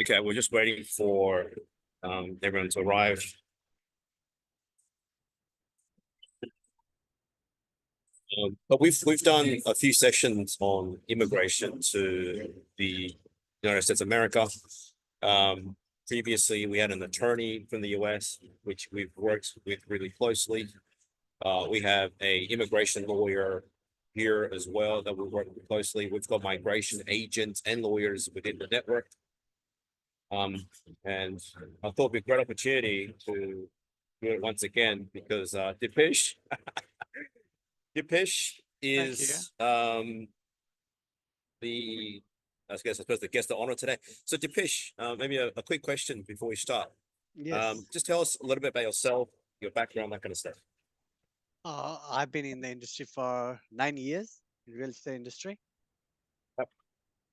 Okay, we're just waiting for everyone to arrive. But we've done a few sessions on immigration to the United States of America. Previously, we had an attorney from the US, which we've worked with really closely. We have a immigration lawyer here as well that we work with closely. We've got migration agents and lawyers within the network. And I thought it'd be a great opportunity to do it once again because Dipesh Thank you. is the I suppose the guest of honor today. So Dipesh, maybe a quick question before we start. Yes. Just tell us a little bit about yourself, your background, that kind of stuff. I've been in the industry for 9 years, in real estate industry. Yep.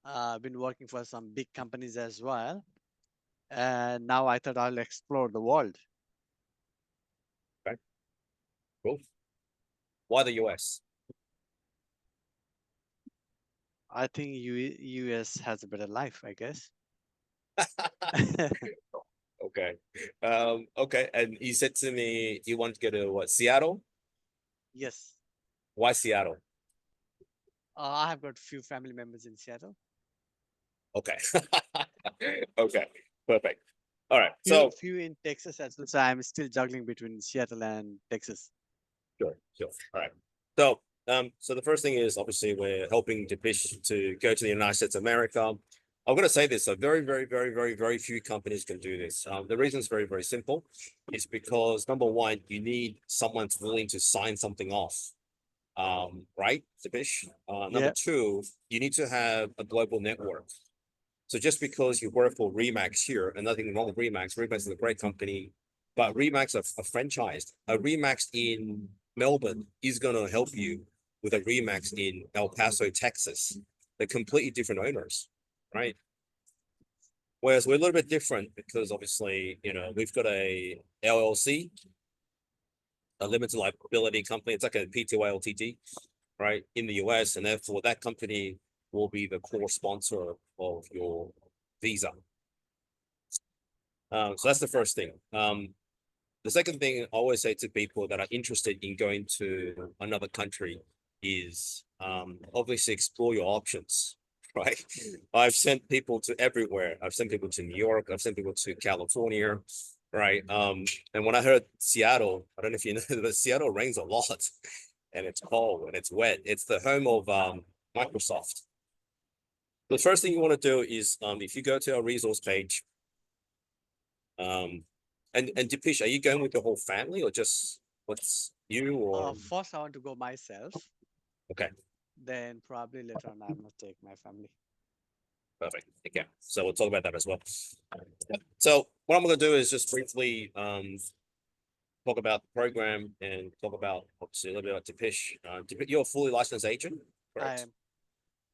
I've been working for some big companies as well. And now I thought I'll explore the world. Okay, cool. Why the US? I think US has a better life, I guess. Okay. Okay. And you said to me you want to go to what, Seattle? Yes. Why Seattle? I have got few family members in Seattle. Okay. Okay. Perfect. All right. Few, So few in Texas as well. So I'm still juggling between Seattle and Texas. sure. All right. So the first thing is obviously we're helping Dipesh to go to the United States of America. I'm going to say this: so very few companies can do this. The reason is very simple. It's because number one, you need someone willing to sign something off. Right, Dipesh. Number Yeah. two, you need to have a global network. So just because you work for Remax here, and nothing wrong with Remax, Remax is a great company, but Remax are franchised. A Remax in Melbourne is going to help you with a Remax in El Paso, Texas. They're completely different owners, right? Whereas we're a little bit different because obviously, we've got a LLC, a limited liability company. It's like a PTY LTD, right, in the US, and therefore that company will be the core sponsor of your visa. So that's the first thing. The second thing I always say to people that are interested in going to another country is obviously explore your options, right? I've sent people to everywhere. I've sent people to New York. I've sent people to California, right? And when I heard Seattle, I don't know if you know, but Seattle rains a lot and it's cold and it's wet. It's the home of Microsoft. The first thing you want to do is if you go to our resource page, and Dipesh, are you going with the whole family or just what's you or First, I want to go myself. okay, Then probably later on, I must take my family. perfect. Okay, so we'll talk about that as well. So what I'm going to do is just briefly talk about the program and talk about obviously a little bit about Dipesh. You're a fully licensed agent, I correct? am.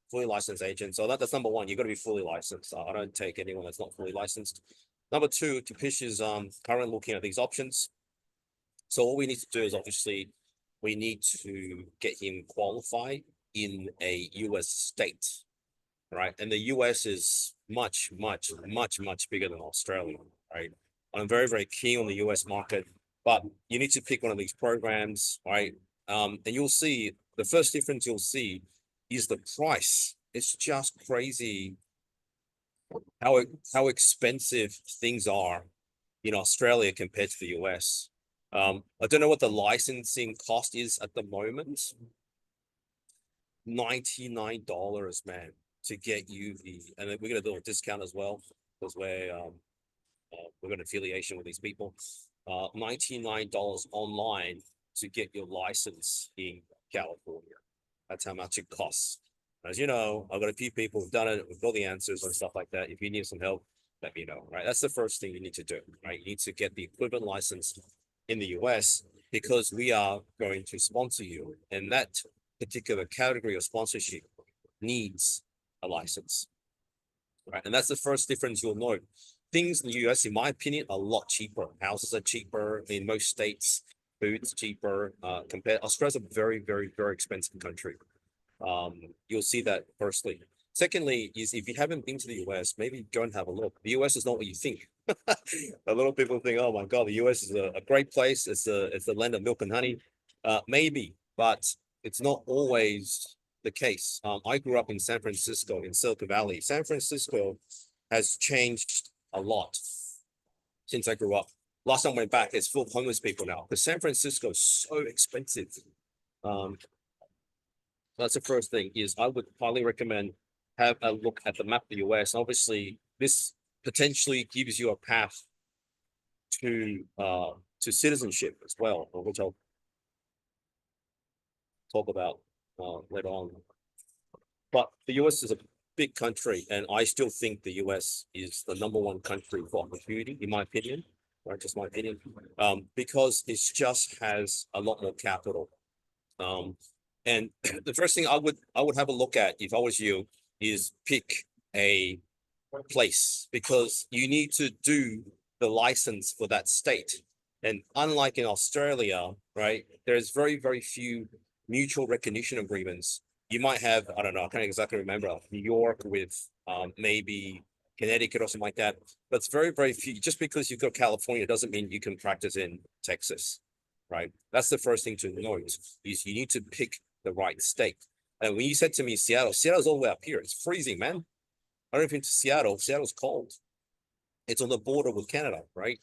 Fully licensed agent. So that's number one. You got to be fully licensed. I don't take anyone that's not fully licensed. Number two, Dipesh is currently looking at these options. So all we need to do is obviously we need to get him qualified in a US state, right? And the US is much bigger than Australia, right? I'm very keen on the US market, but you need to pick one of these programs, right? And you'll see the first difference you'll see is the price. It's just crazy how expensive things are in Australia compared to the US. I don't know what the licensing cost is at the moment. $99, man, to get you and then we're gonna do a discount as well because we've got an affiliation with these people. $99 online to get your license in California. That's how much it costs. As you know, I've got a few people who've done it with all the answers and stuff like that. If you need some help, let me know, right? That's the first thing you need to do, right? You need to get the equivalent license in the US because we are going to sponsor you. And that particular category of sponsorship needs a license, right? And that's the first difference you'll note. Things in the US, in my opinion, are a lot cheaper. Houses are cheaper in most states. Food's cheaper. Compared, Australia's a very expensive country. You'll see that firstly. Secondly, is if you haven't been to the US, maybe go and have a look. The US is not what you think. A lot of people think, oh my God, the US is a great place. It's the land of milk and honey. Maybe, but it's not always the case. I grew up in San Francisco, in Silicon Valley. San Francisco has changed a lot since I grew up. Last time I went back, it's full of homeless people now because San Francisco is so expensive. Um, that's the first thing is I would highly recommend have a look at the map of the US. Obviously, this potentially gives you a path to citizenship as well, which I'll talk about later on. But the US is a big country, and I still think the US is the #1 country for opportunity, in my opinion, right? Just my opinion, because it just has a lot more capital. And the first thing I would have a look at if I was you is pick a place because you need to do the license for that state. And unlike in Australia, right, there's very, very few mutual recognition agreements. You might have, I don't know, I can't exactly remember, New York with maybe Connecticut or something like that. But it's very, very few. Just because you've got California doesn't mean you can practice in Texas, right? That's the first thing to note is you need to pick the right state. And when you said to me Seattle, Seattle's all the way up here. It's freezing, man. I don't think to Seattle. Seattle's cold. It's on the border with Canada, right?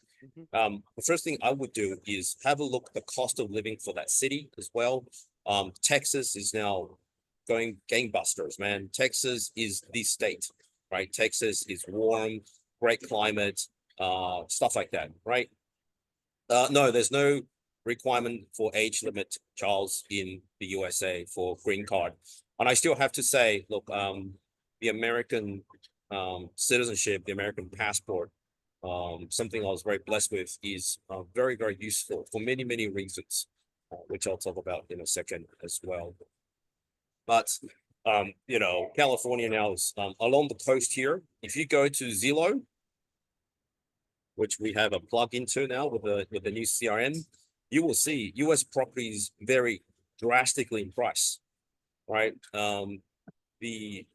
The first thing I would do is have a look at the cost of living for that city as well. Texas is now going gangbusters, man. Texas is the state, right? Texas is warm, great climate, stuff like that, right? No, there's no requirement for age limit, Charles, in the USA for green card. And I still have to say, look, the American citizenship, the American passport, something I was very blessed with is very, very useful for many, many reasons, which I'll talk about in a second as well. But, you know, California now is along the coast here. If you go to Zillow, which we have a plug into now with the new CRM, you will see US properties vary drastically in price, right? The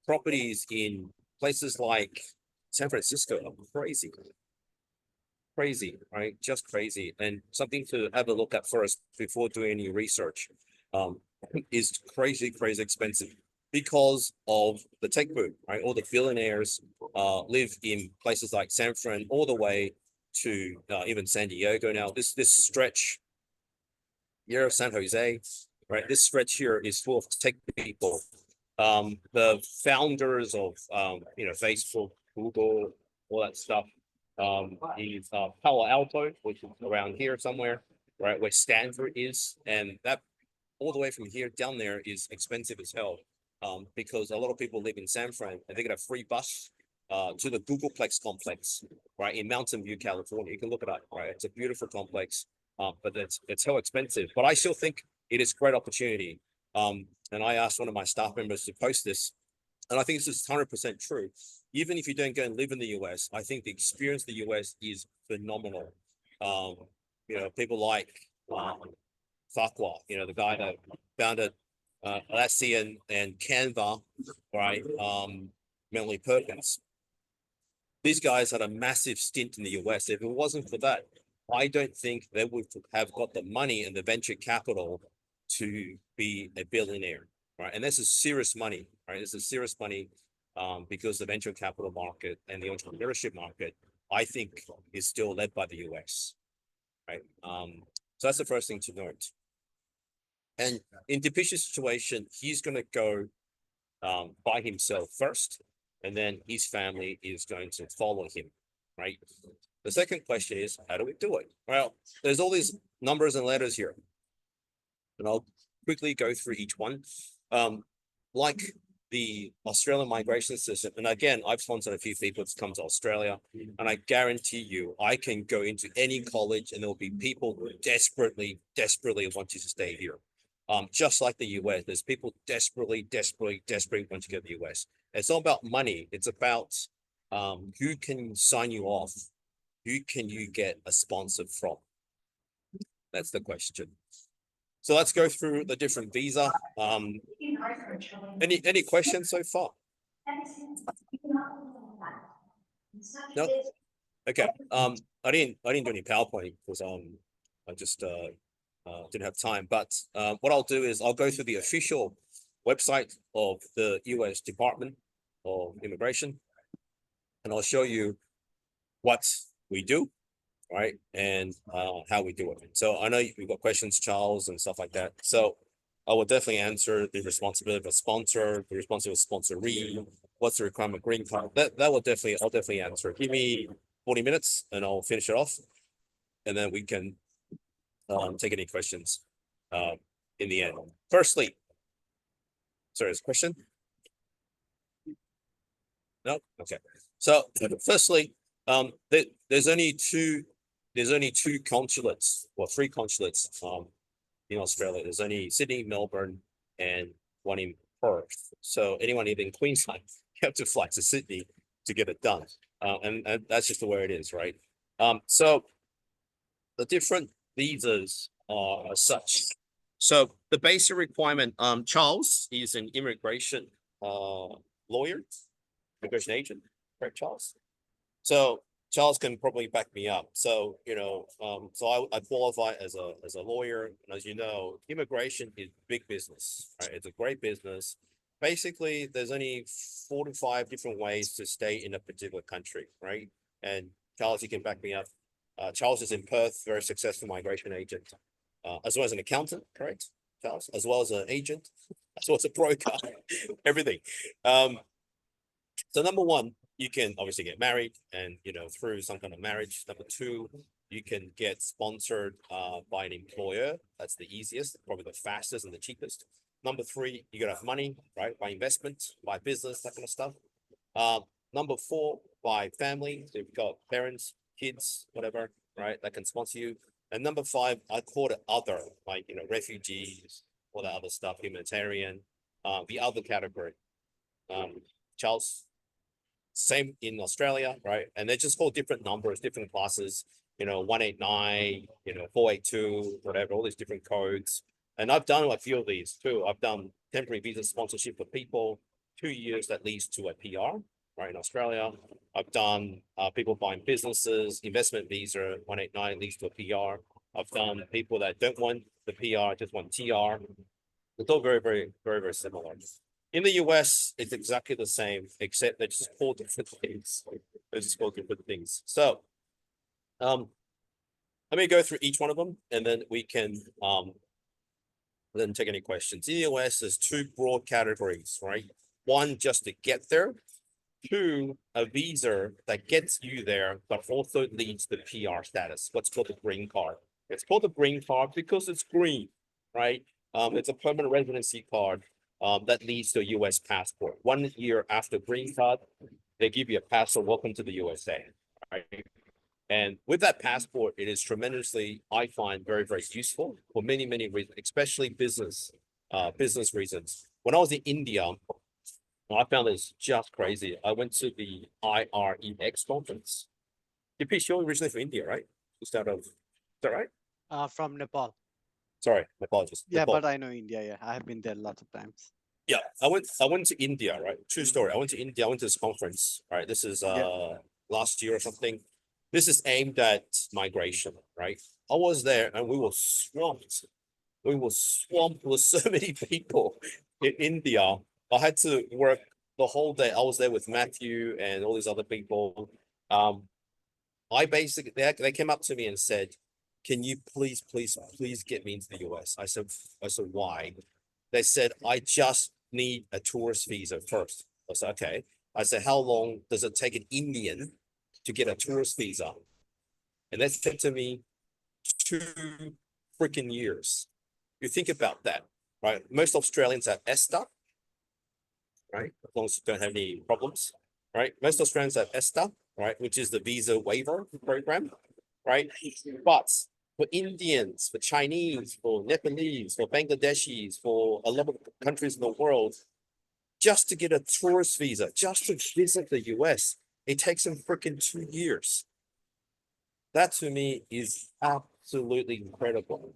properties in places like San Francisco are crazy, crazy, right? Just crazy. And something to have a look at first before doing any research is crazy, crazy expensive because of the tech boom, right? All the billionaires live in places like San Fran all the way to even San Diego. Now, this stretch here of San Jose, right? This stretch here is full of tech people. The founders of you know, Facebook, Google, all that stuff is Palo Alto, which is around here somewhere, right, where Stanford is, and that all the way from here down there is expensive as hell, because a lot of people live in San Fran and they get a free bus to the Googleplex complex, right, in Mountain View, California. You can look it up, right? It's a beautiful complex, but it's so expensive. But I still think it is a great opportunity. And I asked one of my staff members to post this, and I think this is 100% true. Even if you don't go and live in the US, I think the experience in the US is phenomenal. You know, people like Farquhar, you know, the guy that founded Atlassian and Canva, right? Melanie Perkins. These guys had a massive stint in the US. If it wasn't for that, I don't think they would have got the money and the venture capital to be a billionaire, right? And this is serious money, right? This is serious money because the venture capital market and the entrepreneurship market, I think, is still led by the US, right? So that's the first thing to note. And in Dipish's situation, he's going to go by himself first, and then his family is going to follow him, right? The second question is, how do we do it? Well, there's all these numbers and letters here, and I'll quickly go through each one. Like the Australian migration system, and again, I've sponsored a few people to come to Australia, and I guarantee you, I can go into any college and there'll be people who desperately want you to stay here. Just like the US, there's people desperately want to go to the US. It's not about money. It's about who can sign you off? Who can you get a sponsor from? That's the question. So let's go through the different visa. Any questions so far? No? Okay. I didn't do any PowerPoint because I just didn't have time. But what I'll do is I'll go through the official website of the US Department of Immigration, and I'll show you what we do, right? And how we do it. So I know you've got questions, Charles, and stuff like that. So I will definitely answer the responsibility of a sponsor, the responsibility of sponsoree, what's the requirement of green card. I'll definitely answer. Give me 40 minutes and I'll finish it off. And then we can take any questions in the end. Firstly, sorry, is a question? No? Okay. So firstly, there's only two consulates, or three consulates in Australia. There's only Sydney, Melbourne, and one in Perth. So anyone even in Queensland, you have to fly to Sydney to get it done. And that's just the way it is, right? So the different visas are such. So the basic requirement, Charles is an immigration lawyer, immigration agent, right, Charles? So Charles can probably back me up. So, so I qualify as a lawyer. And as you know, immigration is big business, right? It's a great business. Basically, there's only 4 to 5 different ways to stay in a particular country, right? And Charles, you can back me up. Charles is in Perth, very successful migration agent, as well as an accountant, correct, Charles? As well as an agent, as well as a broker, everything. So number one, you can obviously get married and, through some kind of marriage. Number two, you can get sponsored by an employer. That's the easiest, probably the fastest and the cheapest. Number three, you gotta have money, right? By investment, by business, that kind of stuff. Number four, by family. So you've got parents, kids, whatever, right? That can sponsor you. And number five, I call it other, like, refugees, all that other stuff, humanitarian, the other category. Charles, same in Australia, right? And they're just called different numbers, different classes, 189, 482, whatever, all these different codes. And I've done a few of these too. I've done temporary visa sponsorship for people, 2 years that leads to a PR, right, in Australia. I've done people buying businesses, investment visa, 189 leads to a PR. I've done people that don't want the PR, just want TR. It's all very, very, very, very similar. In the US, it's exactly the same, except they're just called different things. They're just called different things. So, let me go through each one of them, and then we can then take any questions. In the US, there's two broad categories, right? One, just to get there. Two, a visa that gets you there, but also leads to PR status, what's called the green card. It's called the green card because it's green, right? It's a permanent residency card that leads to a US passport. 1 year after green card, they give you a passport, welcome to the USA, right? And with that passport, it is tremendously, I find, very, very useful for many, many reasons, especially business reasons. When I was in India, I found this just crazy. I went to the IREX conference. You're originally from India, right? Just out of, is that right? From Nepal. Sorry, my apologies. Yeah, Nepal. but I know India. Yeah, I have been there lots of times. Yeah, I went to India, right? True story. I went to India, I went to this conference, right? This is last year or something. This is aimed at migration, right? I was there and we were swamped. We were swamped with so many people in India. I had to work the whole day. I was there with Matthew and all these other people. I basically they came up to me and said, "Can you please, please, please get me into the US?" I said, "Why?" They said, "I just need a tourist visa first." I said, "Okay." I said, "How long does it take an Indian to get a tourist visa?" And they said to me, 2 freaking years. You think about that, right? Most Australians have ESTA, right? As long as you don't have any problems, right? Most Australians have ESTA, right? Which is the visa waiver program, right? But for Indians, for Chinese, for Nepalese, for Bangladeshis, for a lot of countries in the world, just to get a tourist visa, just to visit the US, it takes them freaking 2 years. That to me is absolutely incredible.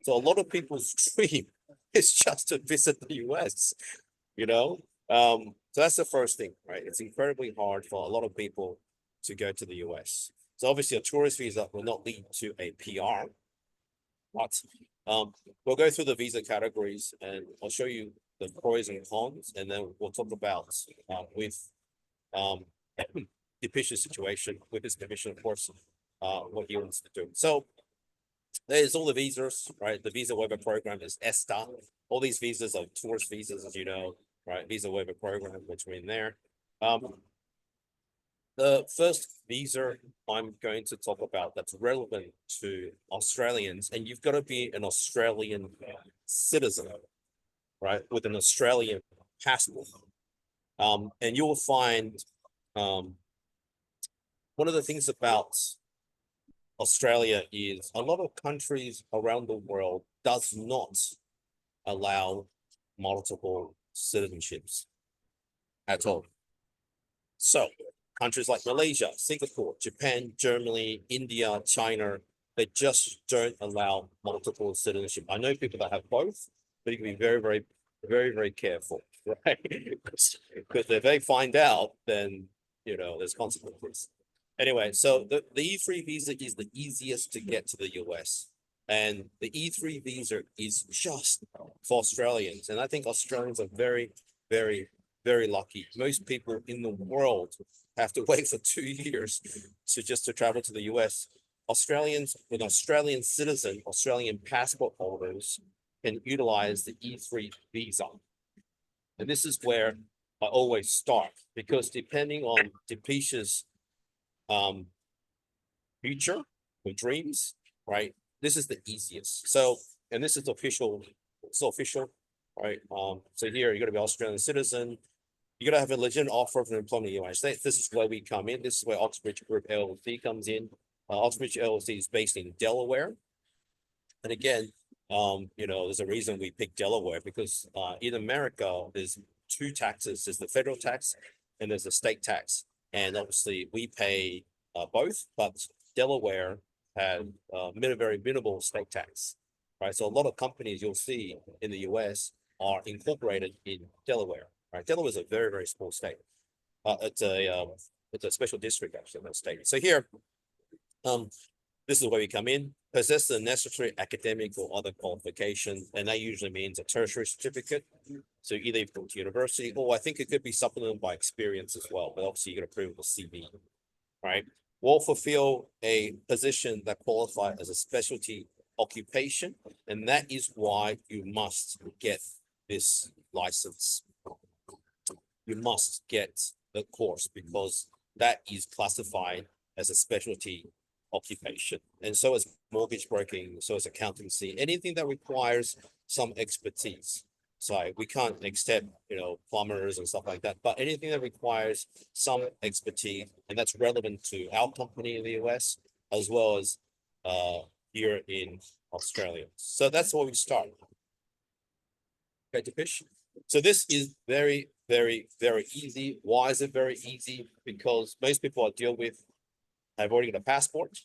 So a lot of people's dream is just to visit the US, you know? So that's the first thing, right? It's incredibly hard for a lot of people to go to the US. So obviously a tourist visa will not lead to a PR, but we'll go through the visa categories and I'll show you the pros and cons, and then we'll talk about with um the patient situation with his permission, of course, what he wants to do. So there's all the visas, right? The visa waiver program is ESTA. All these visas are tourist visas, as you know, right? Visa waiver program, which we're in there. The first visa I'm going to talk about that's relevant to Australians, and you've got to be an Australian citizen, right, with an Australian passport. And you will find one of the things about Australia is a lot of countries around the world does not allow multiple citizenships at all. So countries like Malaysia, Singapore, Japan, Germany, India, China, they just don't allow multiple citizenship. I know people that have both, but you can be very careful, right? Because if they find out, then there's consequences. Anyway, so the E3 visa is the easiest to get to the US. And the E3 visa is just for Australians. And I think Australians are very lucky. Most people in the world have to wait for 2 years to travel to the US. Australians with Australian citizen, Australian passport holders can utilize the E3 visa. And this is where I always start, because depending on Deepeesh's future or dreams, right? This is the easiest. So, and this is official, it's official, right? So here you're gonna be Australian citizen. You're gonna have a legitimate offer from employment in the United States. This is where we come in. This is where Oxbridge Group LLC comes in. Oxbridge LLC is based in Delaware. And again, there's a reason we picked Delaware, because in America, there's two taxes. There's the federal tax and there's the state tax. And obviously we pay both, but Delaware had very minimal state tax, right? So a lot of companies you'll see in the US are incorporated in Delaware, right? Delaware is a very small state. It's a special district actually in that state. So here, this is where we come in. Possess the necessary academic or other qualification, and that usually means a tertiary certificate. So either you've gone to university, or I think it could be supplemented by experience as well. But obviously, you're going to prove the CV, right? Will fulfill a position that qualifies as a specialty occupation, and that is why you must get this license. You must get the course, because that is classified as a specialty occupation. And so is mortgage broking, so is accountancy, anything that requires some expertise. So we can't accept, plumbers and stuff like that, but anything that requires some expertise, and that's relevant to our company in the US, as well as here in Australia. So that's where we start. Okay, Deepesh. So this is very easy. Why is it very easy? Because most people I deal with have already got a passport.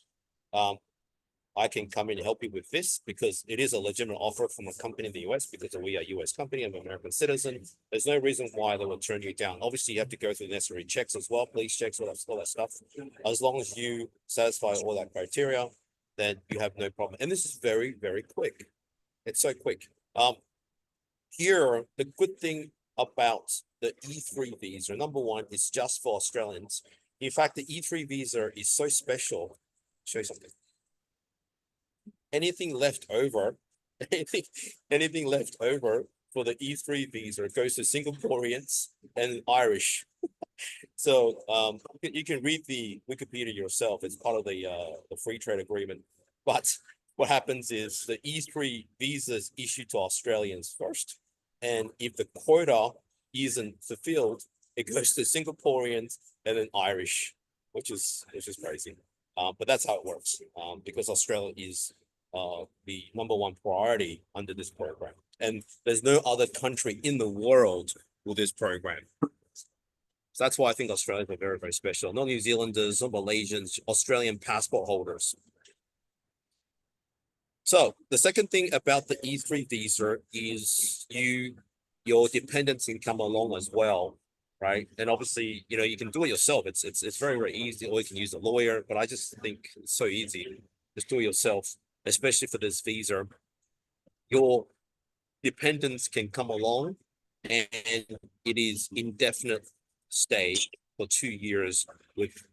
I can come in and help you with this, because it is a legitimate offer from a company in the US, because we are a US company. I'm an American citizen. There's no reason why they will turn you down. Obviously, you have to go through the necessary checks as well, police checks, all that stuff. As long as you satisfy all that criteria, then you have no problem. And this is very quick. It's so quick. Here, the good thing about the E3 visa, number one, it's just for Australians. In fact, the E3 visa is so special. I'll show you something. Anything left over, anything left over for the E3 visa goes to Singaporeans and Irish. So you can read the Wikipedia yourself. It's part of the free trade agreement. But what happens is the E3 visa is issued to Australians first, and if the quota isn't fulfilled, it goes to Singaporeans and then Irish, which is crazy. But that's how it works. Because Australia is the #1 priority under this program, and there's no other country in the world with this program. So that's why I think Australians are very special. Not New Zealanders, not Malaysians, Australian passport holders. So the second thing about the E3 visa is your dependents can come along as well. right? And obviously, you can do it yourself. It's very, very easy, or you can use a lawyer, but I just think it's so easy. Just do it yourself, especially for this visa. Your dependents can come along, and it is indefinite stay for 2 years with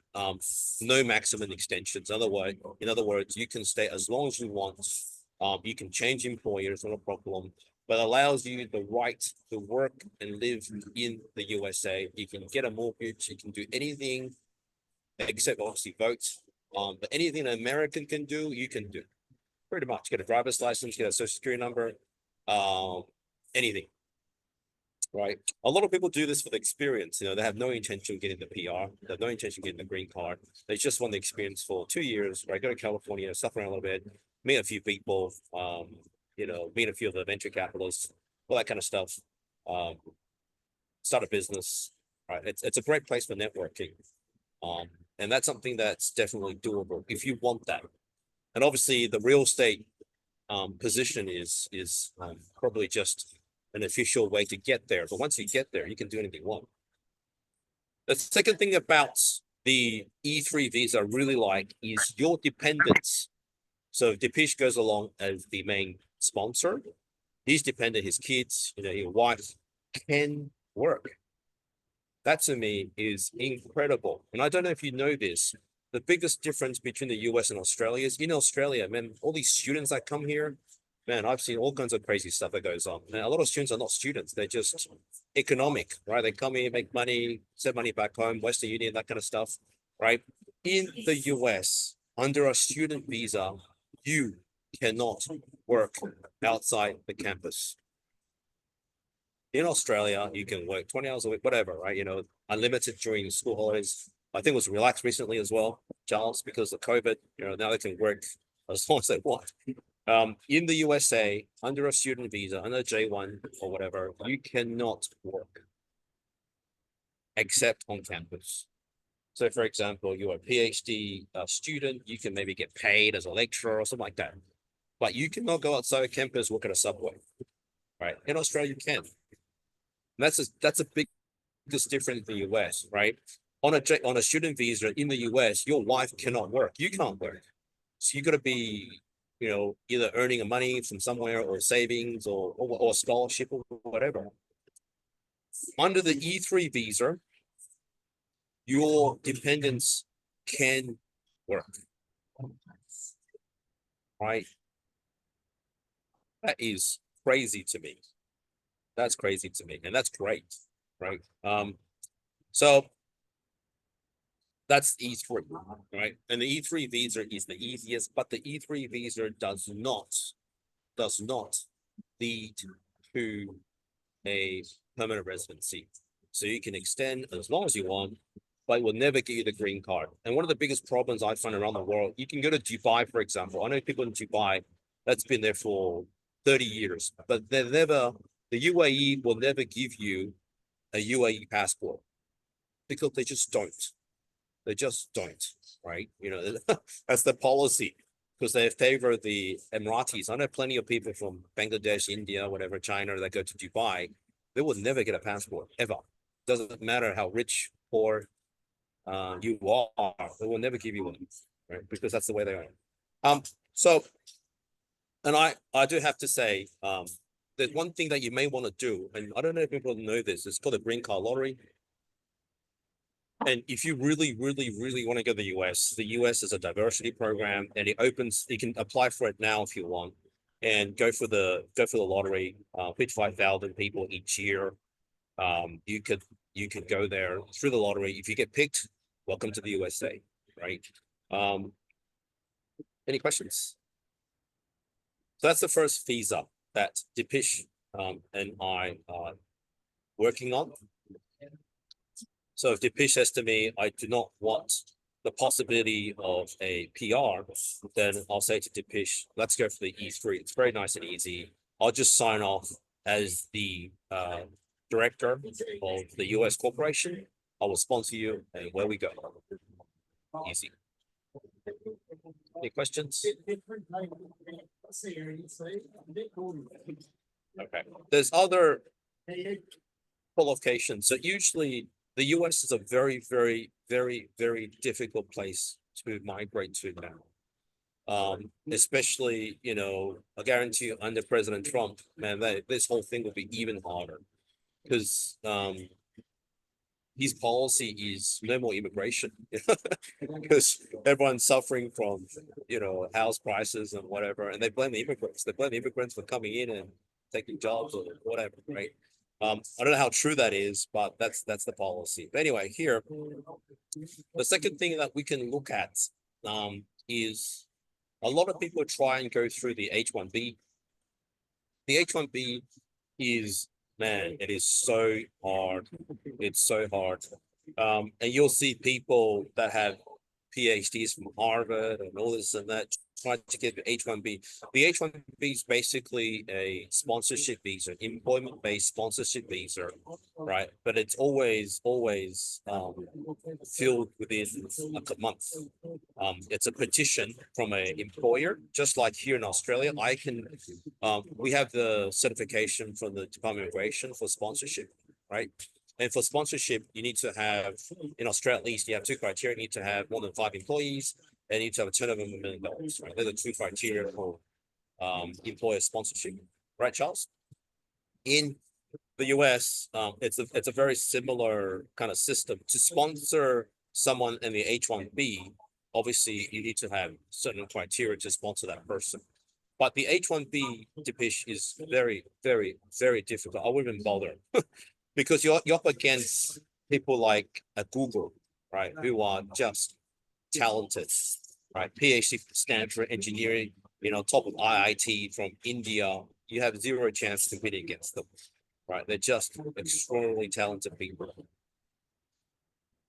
no maximum extensions. In other words, you can stay as long as you want. You can change employers, not a problem, but allows you the right to work and live in the USA. You can get a mortgage, you can do anything except obviously vote. But anything an American can do, you can do. Pretty much get a driver's license, get a social security number, um, anything. Right. A lot of people do this for the experience. They have no intention of getting the PR. They have no intention of getting the green card. They just want the experience for 2 years, right? Go to California, suffer around a little bit, meet a few people, meet a few of the venture capitalists, all that kind of stuff. Um, Start a business. Right. It's a great place for networking. And that's something that's definitely doable if you want that. And obviously the real estate position is probably just an official way to get there. But once you get there, you can do anything you want. The second thing about the E3 visa I really like is your dependents. So if Dipesh goes along as the main sponsor, his dependent, his kids, your wife can work. That to me is incredible. And I don't know if you know this, the biggest difference between the US and Australia is in Australia, man, all these students that come here, man, I've seen all kinds of crazy stuff that goes on. And a lot of students are not students, they're just economic, right? They come here, make money, send money back home, Western Union, that kind of stuff, right? In the US, under a student visa, you cannot work outside the campus. In Australia, you can work 20 hours a week, whatever, right? Unlimited during school holidays. I think it was relaxed recently as well, Charles, because of COVID. Now they can work as long as they want. In the USA, under a student visa, under J1 or whatever, you cannot work except on campus. So, for example, you're a PhD student, you can maybe get paid as a lecturer or something like that. But you cannot go outside campus, work at a Subway, right? In Australia, you can. That's a biggest difference in the US, right? On a student visa in the US, your wife cannot work. You can't work. So you got to be, either earning money from somewhere or savings or scholarship or whatever. Under the E3 visa, your dependents can work, right? That is crazy to me. That's crazy to me, and that's great, right? So that's E3, right? And the E3 visa is the easiest, but the E3 visa does not lead to a permanent residency. So you can extend as long as you want, but it will never give you the green card. And one of the biggest problems I find around the world, you can go to Dubai, for example. I know people in Dubai that's been there for 30 years, but the UAE will never give you a UAE passport because they just don't. They just don't, right? That's the policy because they favor the Emiratis. I know plenty of people from Bangladesh, India, whatever, China that go to Dubai. They will never get a passport ever. Doesn't matter how rich or you are. They will never give you one, right? Because that's the way they are. So, and I do have to say, there's one thing that you may want to do, and I don't know if people know this. It's called the green card lottery. And if you really, really, really want to go to the US is a diversity program, and you can apply for it now if you want, and go for the lottery. Pitch 5,000 people each year. You could go there through the lottery. If you get picked, welcome to the USA, right? Any questions? So that's the first visa that Dipesh and I are working on. So if Dipesh says to me, I do not want the possibility of a PR, then I'll say to Dipesh, let's go for the E3. It's very nice and easy. I'll just sign off as the director of the US corporation. I will sponsor you, and where we go. Easy. Any questions? Okay. There's other qualifications. So usually the US is a very, very, very, very difficult place to migrate to now. Especially, you know, I guarantee you under President Trump, man, this whole thing will be even harder because his policy is no more immigration because everyone's suffering from, you know, house prices and whatever, and they blame the immigrants. They blame the immigrants for coming in and taking jobs or whatever, right? I don't know how true that is, but that's the policy. But anyway, here, the second thing that we can look at is a lot of people try and go through the H-1B. The H-1B is, man, it is so hard. It's so hard. And you'll see people that have PhDs from Harvard and all this and that trying to get the H-1B. The H-1B is basically a sponsorship visa, employment-based sponsorship visa, right? But it's always filled within a month. It's a petition from an employer, just like here in Australia. We have the certification from the Department of Immigration for sponsorship, right? And for sponsorship, you need to have, in Australia at least, you have two criteria. You need to have more than 5 employees, and you need to have a turnover of $1 million, right? They're the two criteria for employer sponsorship, right, Charles? In the US, it's a very similar kind of system. To sponsor someone in the H-1B, obviously you need to have certain criteria to sponsor that person. But the H-1B Dipish is very, very, very difficult. I wouldn't even bother because you're up against people like at Google, right, who are just talented, right? PhD from Stanford engineering, you know, top of IIT from India. You have zero chance competing against them, right? They're just extraordinarily talented people.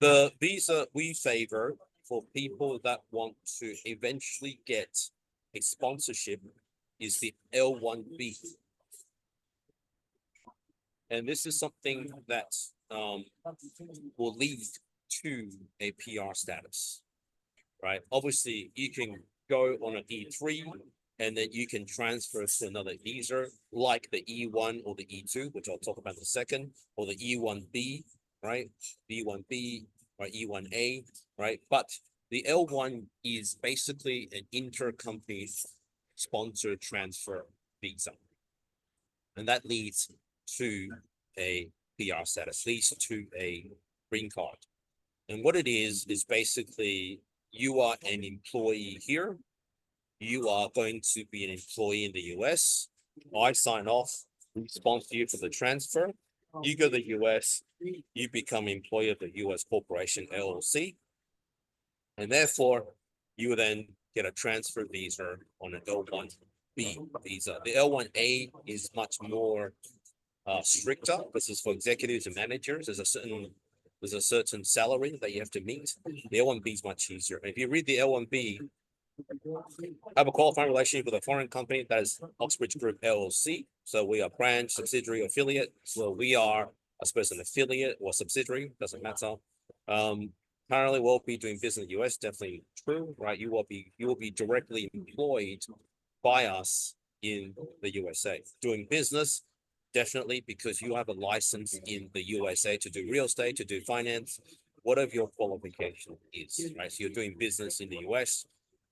The visa we favor for people that want to eventually get a sponsorship is the L1B. And this is something that will lead to a PR status, right? Obviously, you can go on an E3 and then you can transfer to another visa like the E1 or the E2, which I'll talk about in a second, or the E1B, right? E1B or E1A, right? But the L1 is basically an intercompany sponsored transfer visa. And that leads to a PR status, leads to a green card. And what it is basically you are an employee here. You are going to be an employee in the US. I sign off, sponsor you for the transfer. You go to the US, you become employee of the US corporation LLC. And therefore, you then get a transfer visa on an L1B visa. The L1A is much more stricter. This is for executives and managers. There's a certain salary that you have to meet. The L1B is much easier. If you read the L1B, have a qualifying relationship with a foreign company that is Oxbridge Group LLC. So we are branch, subsidiary, affiliate. So we are, I suppose, an affiliate or subsidiary, doesn't matter. Currently we'll be doing business in the US, definitely true, right? You will be directly employed by us in the USA. Doing business, definitely, because you have a license in the USA to do real estate, to do finance, whatever your qualification is, right? So you're doing business in the US.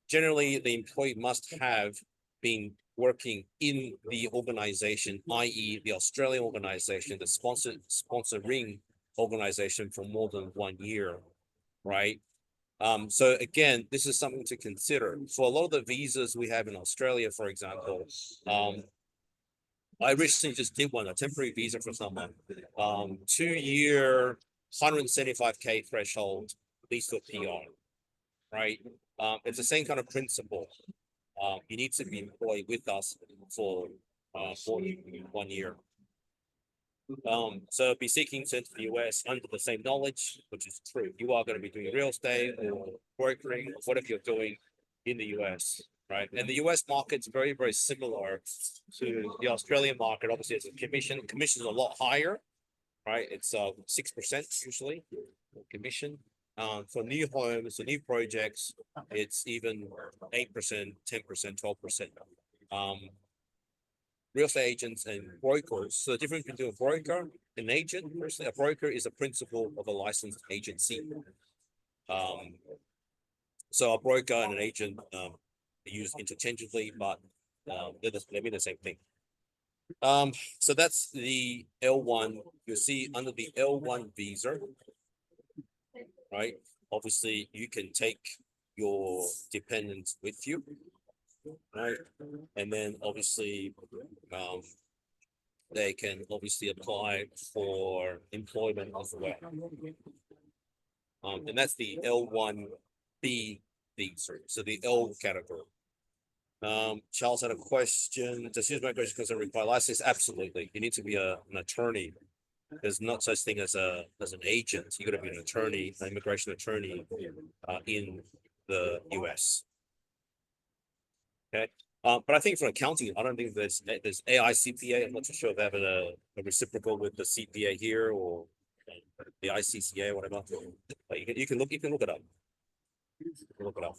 Generally, the employee must have been working in the organization, i.e. the Australian organization, the sponsoring organization for more than 1 year, right? So again, this is something to consider. For a lot of the visas we have in Australia, for example, I recently just did one, a temporary visa for someone. 2 year, 175K threshold leads to a PR, right? It's the same kind of principle. You need to be employed with us for 1 year. So be seeking to enter the US under the same knowledge, which is true. You are going to be doing real estate or brokering, whatever you're doing in the US, right? And the US market's very, very similar to the Australian market. Obviously, it's a commission. Commission is a lot higher, right? It's 6% usually commission. For new homes, for new projects, it's even 8%, 10%, 12%. real estate agents and brokers. So the difference between a broker and an agent, firstly, a broker is a principal of a licensed agency. Um, so a broker and an agent are used interchangeably, but they mean the same thing. So that's the L1. You see under the L1 visa, right? Obviously, you can take your dependents with you, right? And then obviously, they can obviously apply for employment as well. And that's the L1B visa. So the L category. Charles had a question. Does his migration concern require license? Absolutely. You need to be an attorney. There's not such thing as an agent. You got to be an attorney, an immigration attorney, in the U.S. Okay. But I think for accounting, I don't think there's AICPA. I'm not too sure if they have a reciprocal with the CPA here or the ICCA or whatever. But you can look it up. Look it up.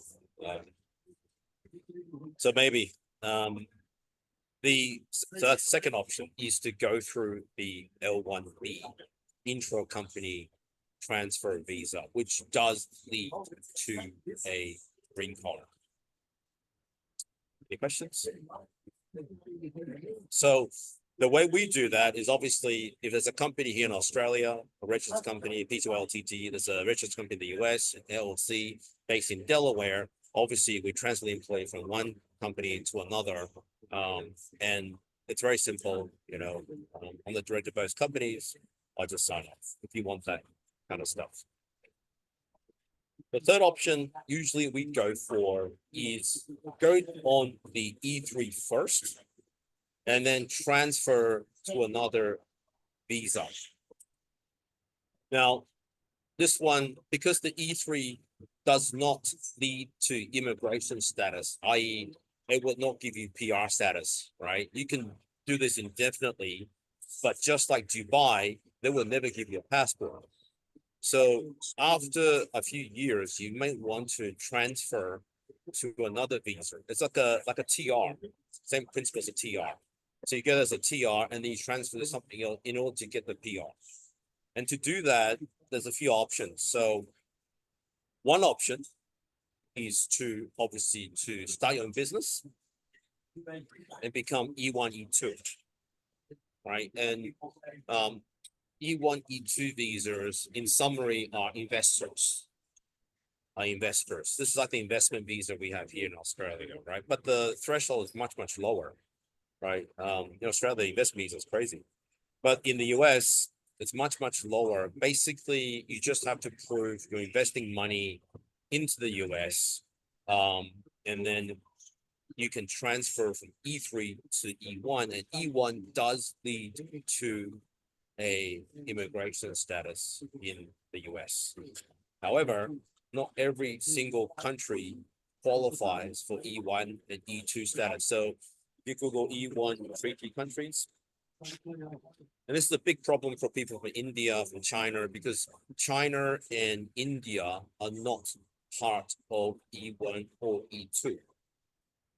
So maybe so that's the second option is to go through the L1B intro company transfer visa, which does lead to a green card. Any questions? So the way we do that is obviously if there's a company here in Australia, a registered company, P2LTD, there's a registered company in the US, an LLC based in Delaware. Obviously, we transfer the employee from one company to another. And it's very simple, I'm the director of both companies. I'll just sign off if you want that kind of stuff. The third option usually we go for is go on the E3 first and then transfer to another visa. Now, this one, because the E3 does not lead to immigration status, i.e., it will not give you PR status, right? You can do this indefinitely, but just like Dubai, they will never give you a passport. So after a few years, you may want to transfer to another visa. It's like a TR, same principle as a TR. So you get as a TR and then you transfer to something else in order to get the PR. And to do that, there's a few options. So one option is to obviously to start your own business and become E1, E2, right? And E1, E2 visas, in summary, are investors. This is like the investment visa we have here in Australia, right? But the threshold is much, much lower, right? In Australia, the investment visa is crazy. But in the US, it's much, much lower. Basically, you just have to prove you're investing money into the US. And then you can transfer from E3 to E1, and E1 does lead to a immigration status in the US. However, not every single country qualifies for E1 and E2 status. So if you Google E1 treaty countries, and this is a big problem for people from India, from China, because China and India are not part of E1 or E2.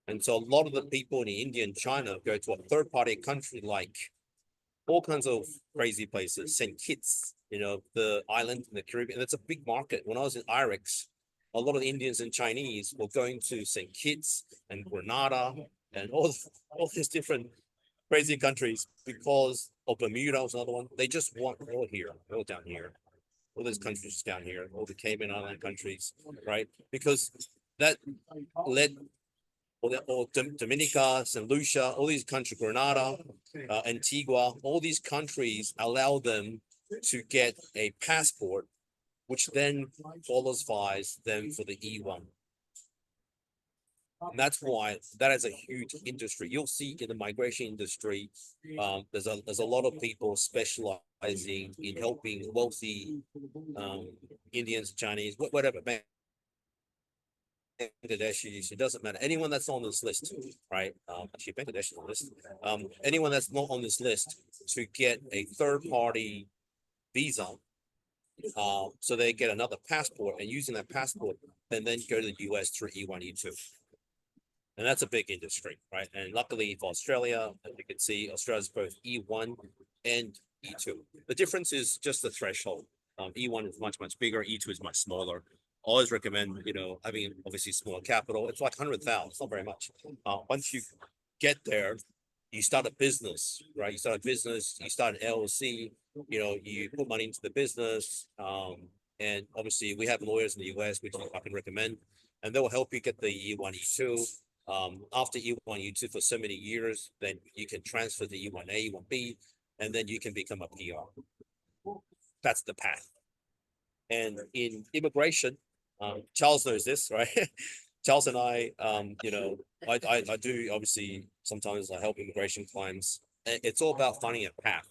And so a lot of the people in India and China go to a third-party country like all kinds of crazy places, St. Kitts, the island in the Caribbean. That's a big market. When I was in IREX, a lot of Indians and Chinese were going to St. Kitts and Grenada and all these different crazy countries because of Bermuda was another one. They just want all here, all down here, all these countries down here, all the Cayman Island countries, right? Because that led or Dominica, St. Lucia, all these countries, Grenada, Antigua, all these countries allow them to get a passport, which then qualifies them for the E1. And that's why that is a huge industry. You'll see in the migration industry, there's a lot of people specializing in helping wealthy Indians, Chinese, whatever, Bangladeshis, it doesn't matter. Anyone that's on this list, right? Actually, Bangladesh is on this. Anyone that's not on this list to get a third-party visa, so they get another passport, and using that passport, and then go to the US through E1, E2. And that's a big industry, right? And luckily for Australia, as you can see, Australia's both E1 and E2. The difference is just the threshold. E1 is much, much bigger. E2 is much smaller. Always recommend, having obviously smaller capital. It's like 100,000. It's not very much. Once you get there, you start a business, right? You start a business, you start an LLC, you put money into the business. And obviously we have lawyers in the US, which I can recommend, and they'll help you get the E1, E2. After E1, E2 for so many years, then you can transfer to E1A, E1B, and then you can become a PR. That's the path. And in immigration, Charles knows this, right? Charles and I do obviously sometimes I help immigration clients. It's all about finding a path.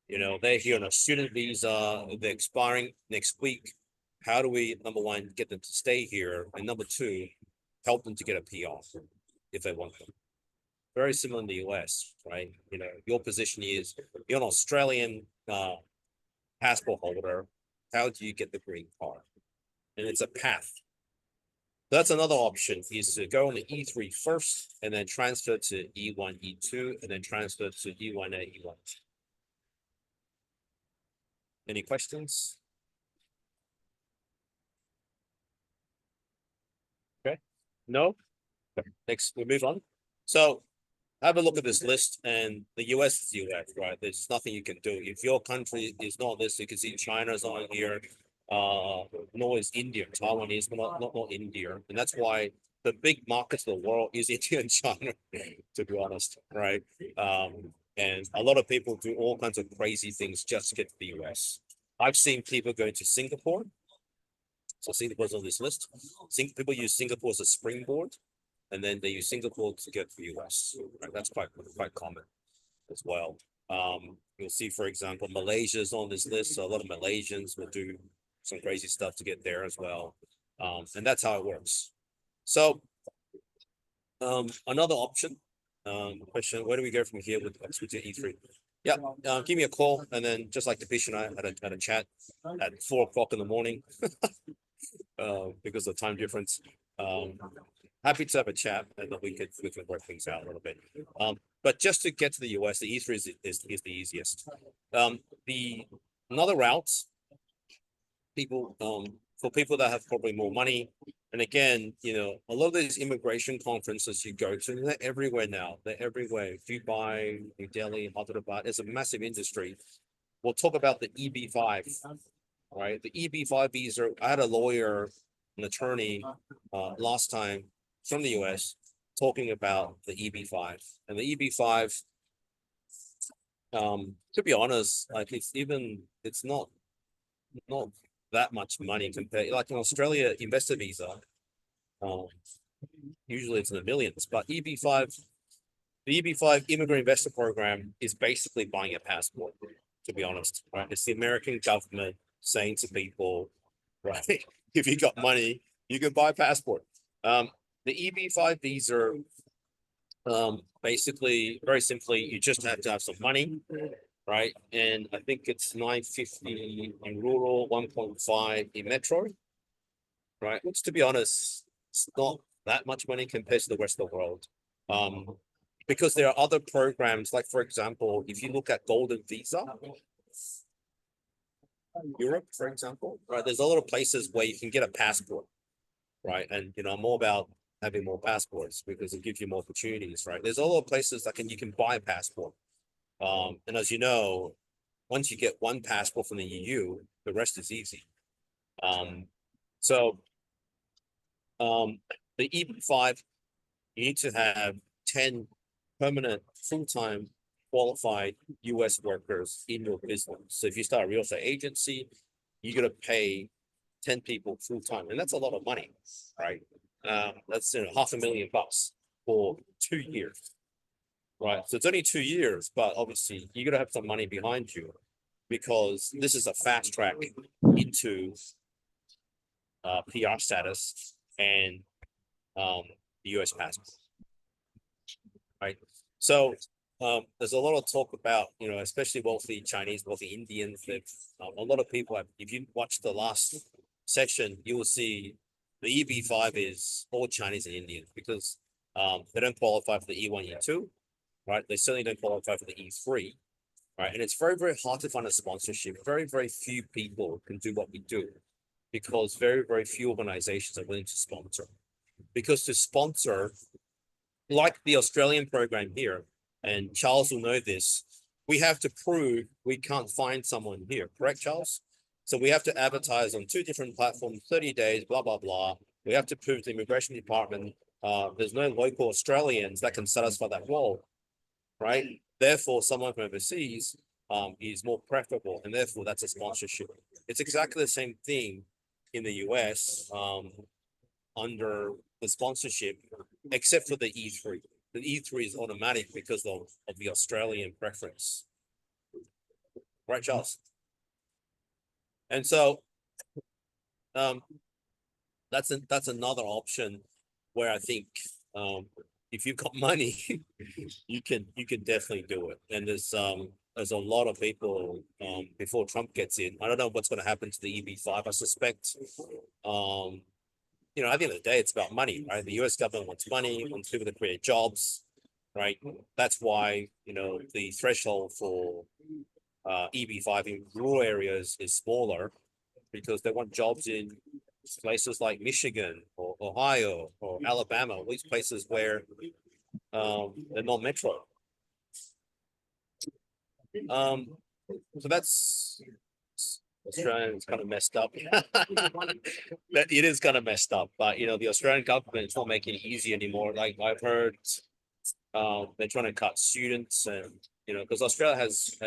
They're here on a student visa, they're expiring next week. How do we, number one, get them to stay here? And number two, help them to get a PR if they want them. Very similar in the US, right? Your position is you're an Australian passport holder. How do you get the green card? And it's a path. That's another option is to go on the E3 first and then transfer to E1, E2, and then transfer to E1A, E1. Any questions? Okay. No? Next, we move on. So have a look at this list, and the US is US, right? There's nothing you can do. If your country is not this, you can see China's on here, nor is India. Taiwan is, but not India. And that's why the big markets of the world is India and China, to be honest, right? And a lot of people do all kinds of crazy things just to get to the US. I've seen people going to Singapore. So Singapore's on this list. People use Singapore as a springboard, and then they use Singapore to get to the US. Right? That's quite common as well. You'll see, for example, Malaysia's on this list. So a lot of Malaysians will do some crazy stuff to get there as well. And that's how it works. So another option, question, where do we go from here with Oxbridge E3? Yeah, give me a call, and then just like the Bish and I had a chat at 4 o'clock in the morning because of time difference. Happy to have a chat, and then we can work things out a little bit. But just to get to the US, the E3 is the easiest. The another route, for people that have probably more money, and again, a lot of these immigration conferences you go to, they're everywhere now. They're everywhere. Dubai, New Delhi, Hyderabad. It's a massive industry. We'll talk about the EB5, right? The EB5 visa. I had a lawyer, an attorney, last time from the US talking about the EB5, and the EB5. To be honest, like it's not that much money compared, like in Australia, investor visa. Usually it's in the millions, but EB5, the EB5 immigrant investor program is basically buying a passport, to be honest, right? It's the American government saying to people, right, if you got money, you can buy a passport. The EB5 visa, basically, very simply, you just have to have some money, right? And I think it's 950 in rural, 1.5 in metro, right? Which, to be honest, it's not that much money compared to the rest of the world. Because there are other programs, like for example, if you look at Golden Visa, Europe, for example, right? There's a lot of places where you can get a passport, right? And I'm all about having more passports because it gives you more opportunities, right? There's a lot of places that you can buy a passport. And as you know, once you get one passport from the EU, the rest is easy. So the EB5, you need to have 10 permanent, full-time, qualified US workers in your business. So if you start a real estate agency, you're gonna pay 10 people full-time, and that's a lot of money, right? That's $500,000 for 2 years, right? So it's only 2 years, but obviously you gotta have some money behind you because this is a fast track into PR status and the US passport, right? So there's a lot of talk about, especially wealthy Chinese, wealthy Indians. That a lot of people have, if you watch the last session, you will see the EB5 is all Chinese and Indians because They don't qualify for the E1, E2, right? They certainly don't qualify for the E3, right? And it's very, very hard to find a sponsorship. Very, very few people can do what we do because very, very few organizations are willing to sponsor. Because to sponsor, like the Australian program here, and Charles will know this, we have to prove we can't find someone here, correct, Charles? So we have to advertise on 2 different platforms, 30 days, blah, blah, blah. We have to prove to the immigration department there's no local Australians that can satisfy that role, right? Therefore, someone from overseas is more preferable, and therefore that's a sponsorship. It's exactly the same thing in the US under the sponsorship, except for the E3. The E3 is automatic because of the Australian preference. Right, Charles? And so that's another option where I think if you've got money, you can definitely do it. And there's a lot of people before Trump gets in. I don't know what's going to happen to the EB5. I suspect at the end of the day, it's about money, right? The US government wants money, wants people to create jobs, right? That's why, the threshold for EB5 in rural areas is smaller because they want jobs in places like Michigan or Ohio or Alabama, these places where they're not metro. So that's Australian is kind of messed up. That it is kind of messed up, but the Australian government is not making it easy anymore. Like I've heard, they're trying to cut students, and because Australia has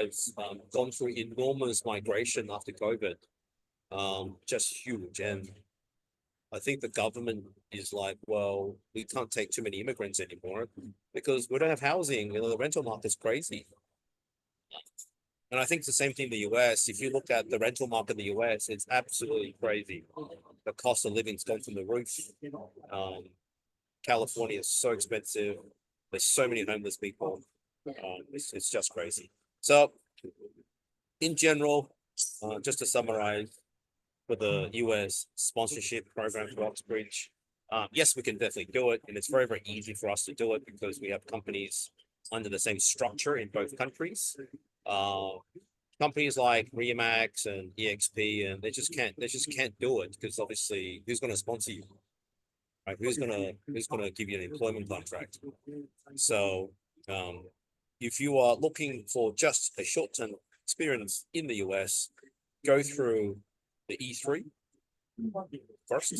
gone through enormous migration after COVID, just huge. And I think the government is like, well, we can't take too many immigrants anymore because we don't have housing. The rental market's crazy. And I think it's the same thing in the US. If you look at the rental market in the US, it's absolutely crazy. The cost of living's gone from the roof. California is so expensive. There's so many homeless people. It's just crazy. So in general, just to summarize, for the US sponsorship program for Oxbridge, yes, we can definitely do it. And it's very, very easy for us to do it because we have companies under the same structure in both countries. Companies like Remax and EXP, and they just can't do it because obviously who's going to sponsor you, right? Who's gonna give you an employment contract? So if you are looking for just a short-term experience in the US, go through the E3 first,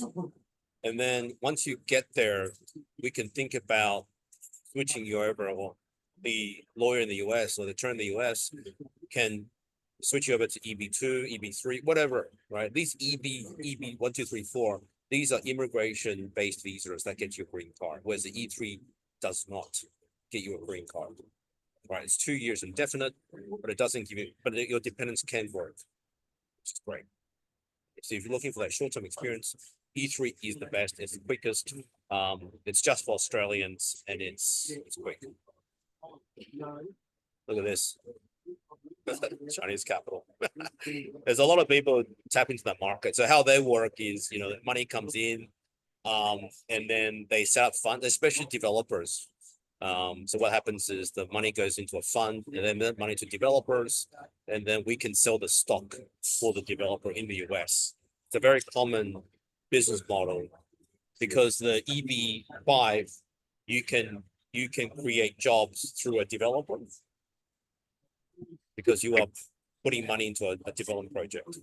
and then once you get there, we can think about switching you over. Well, the lawyer in the US or the attorney in the US can switch you over to EB2, EB3, whatever, right? These EB 1, 2, 3, 4, these are immigration-based visas that get you a green card, whereas the E3 does not get you a green card, right? It's 2 years indefinite, but it doesn't give you, but your dependents can work, which is great. So if you're looking for that short-term experience, E3 is the best. It's the quickest. It's just for Australians, and it's quick. Look at this. Chinese capital. There's a lot of people tap into that market. So how they work is, money comes in, and then they set up funds, especially developers. So what happens is the money goes into a fund, and then that money to developers, and then we can sell the stock for the developer in the US. It's a very common business model because the EB5, you can create jobs through a developer because you are putting money into a development project.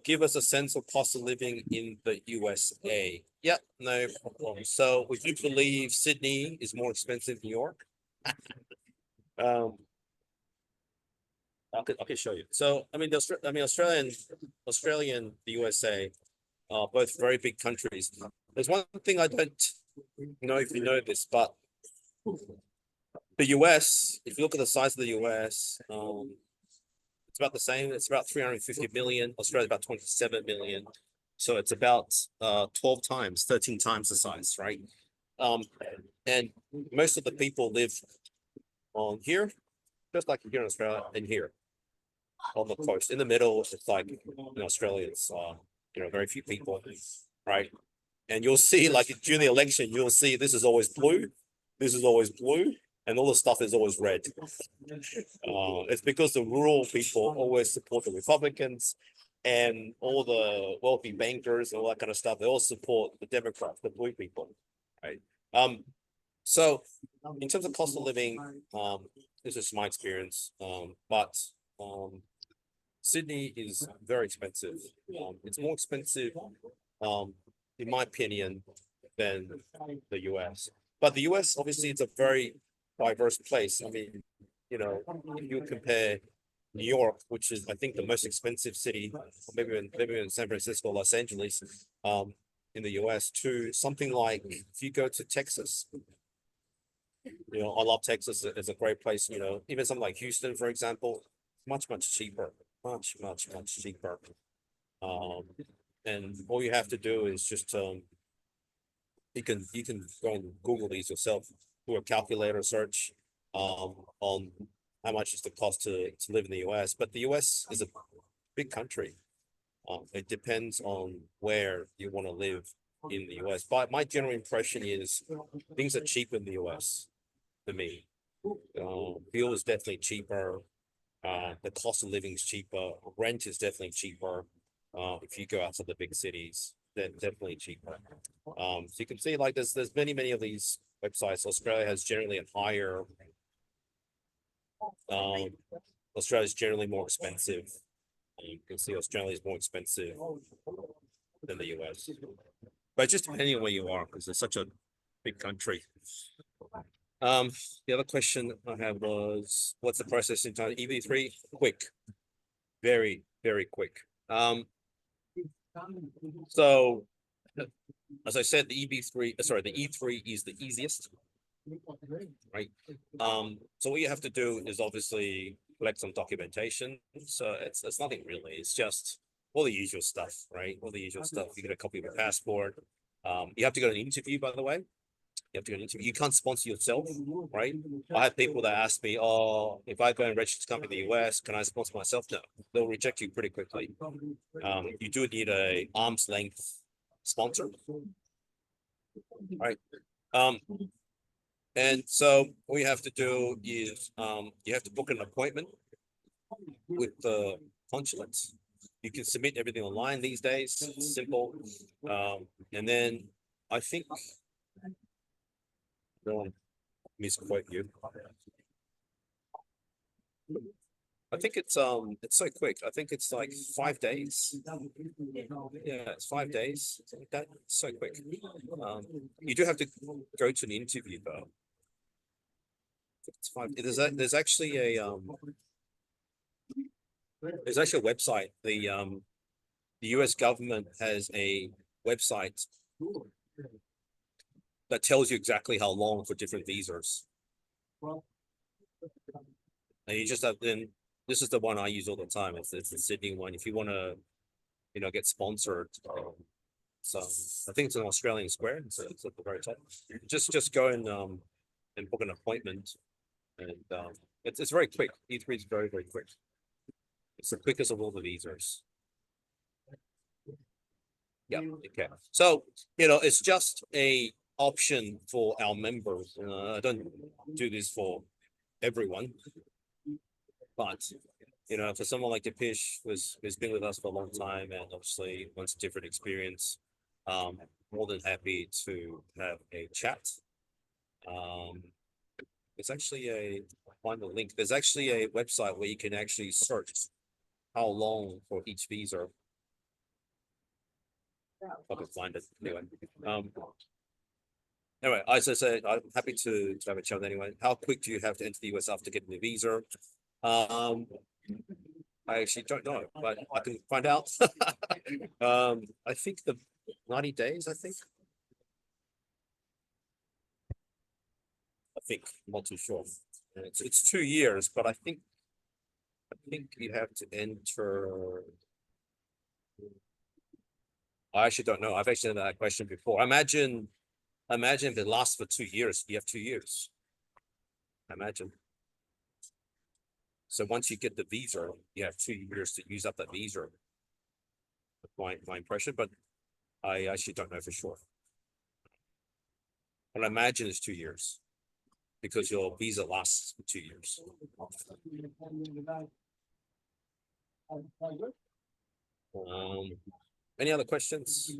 Give us a sense of cost of living in the USA. Yeah, no problem. So we do believe Sydney is more expensive than New York. I can show you. So I mean, Australian, the USA, are both very big countries. There's one thing I don't know if you know this, but the US, if you look at the size of the US, it's about the same. It's about 350 million. Australia about 27 million. So it's about 12 times, 13 times the size, right? And most of the people live on here, just like here in Australia, and here on the coast. In the middle, it's like in Australia, it's very few people, right? And you'll see, like during the election, you'll see this is always blue, this is always blue, and all the stuff is always red. It's because the rural people always support the Republicans, and all the wealthy bankers and all that kind of stuff, they all support the Democrats, the blue people, right? So in terms of cost of living, this is my experience, but Sydney is very expensive. It's more expensive, in my opinion, than the US. But the US, obviously, it's a very diverse place. I mean, if you compare New York, which is, I think, the most expensive city, maybe in San Francisco, Los Angeles, in the US, to something like if you go to Texas, I love Texas. It's a great place. Even something like Houston, for example, much cheaper, much cheaper. Um, and all you have to do is just you can go and Google these yourself, do a calculator search on how much is the cost to live in the US. But the US is a big country. It depends on where you want to live in the US. But my general impression is things are cheap in the US for me. Fuel is definitely cheaper. The cost of living is cheaper. Rent is definitely cheaper. If you go out to the big cities, then definitely cheaper. So you can see like there's many of these websites. Australia has generally a higher. Um, Australia is generally more expensive. You can see Australia is more expensive than the US, but just depending on where you are, because it's such a big country. The other question I had was, what's the processing time? EV3, quick, very quick. So as I said, the E3 is the easiest, right? So what you have to do is obviously collect some documentation. So it's nothing really. It's just all the usual stuff, right? All the usual stuff. You get a copy of your passport. You have to go to an interview, by the way. You have to go to an interview. You can't sponsor yourself, right? I have people that ask me, "Oh, if I go and register a company in the US, can I sponsor myself?" No, they'll reject you pretty quickly. You do need a arm's length sponsor, right? And so what you have to do is you have to book an appointment with the consulates. You can submit everything online these days. It's simple. And then I think no one misquote you. I think it's so quick. I think it's like 5 days. Yeah, it's 5 days. Something like that. It's so quick. You do have to go to an interview though. It's fine. There's actually a website. The US government has a website that tells you exactly how long for different visas. And you just have then this is the one I use all the time. It's the Sydney one. If you want to, get sponsored, so I think it's an Australian Square. So it's at the very top. Just go and book an appointment, and it's very quick. E3 is very quick. It's the quickest of all the visas. Yeah. Okay. So it's just a option for our members. I don't do this for everyone, but for someone like Dipish, who's been with us for a long time and obviously wants a different experience, more than happy to have a chat. It's actually find the link. There's actually a website where you can actually search how long for each visa. I can find it anyway. Anyway, as I said, I'm happy to have a chat anyway. How quick do you have to enter the US after getting the visa? I actually don't know, but I can find out. I think the 90 days, I think. I'm not too sure. It's 2 years, but I think you have to enter. I actually don't know. I've actually had that question before. Imagine if it lasts for 2 years, you have 2 years. Imagine. So once you get the visa, you have 2 years to use up that visa. My impression, but I actually don't know for sure. And I imagine it's 2 years because your visa lasts for 2 years. Any other questions?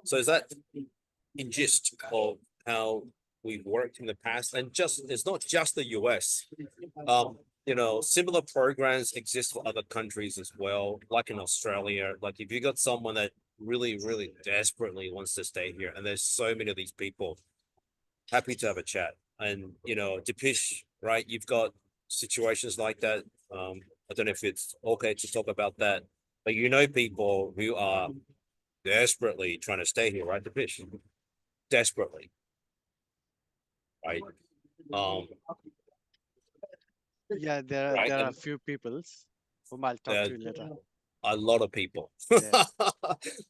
So is that in gist of how we've worked in the past? And just it's not just the US. Similar programs exist for other countries as well, like in Australia. Like if you got someone that really, really desperately wants to stay here, and there's so many of these people, happy to have a chat. And Dipish, right? You've got situations like that. I don't know if it's okay to talk about that, but people who are desperately trying to stay here, right? Dipish, desperately, right? Um, Yeah, there right, there are and a few peoples whom I'll talk to you later. a lot of people Yeah.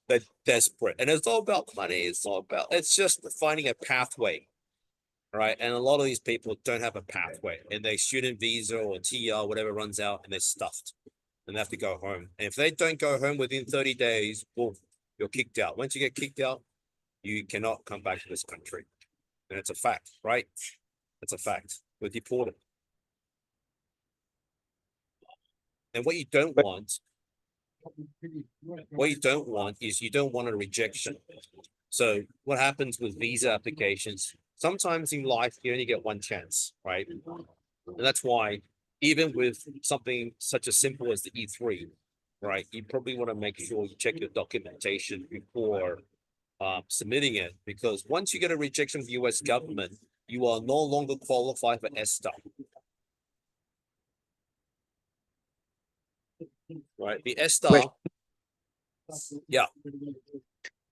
they're desperate, and it's all about money. It's just finding a pathway, right? And a lot of these people don't have a pathway, and their student visa or TR, whatever, runs out, and they're stuffed, and they have to go home. And if they don't go home within 30 days, well, you're kicked out. Once you get kicked out, you cannot come back to this country, and it's a fact, right? It's a fact. We're deported. And what you don't want is you don't want a rejection. So what happens with visa applications? Sometimes in life, you only get one chance, right? And that's why even with something such as simple as the E3, right, you probably want to make sure you check your documentation before submitting it, because once you get a rejection from the US government, you are no longer qualified for ESTA, right? The ESTA, yeah.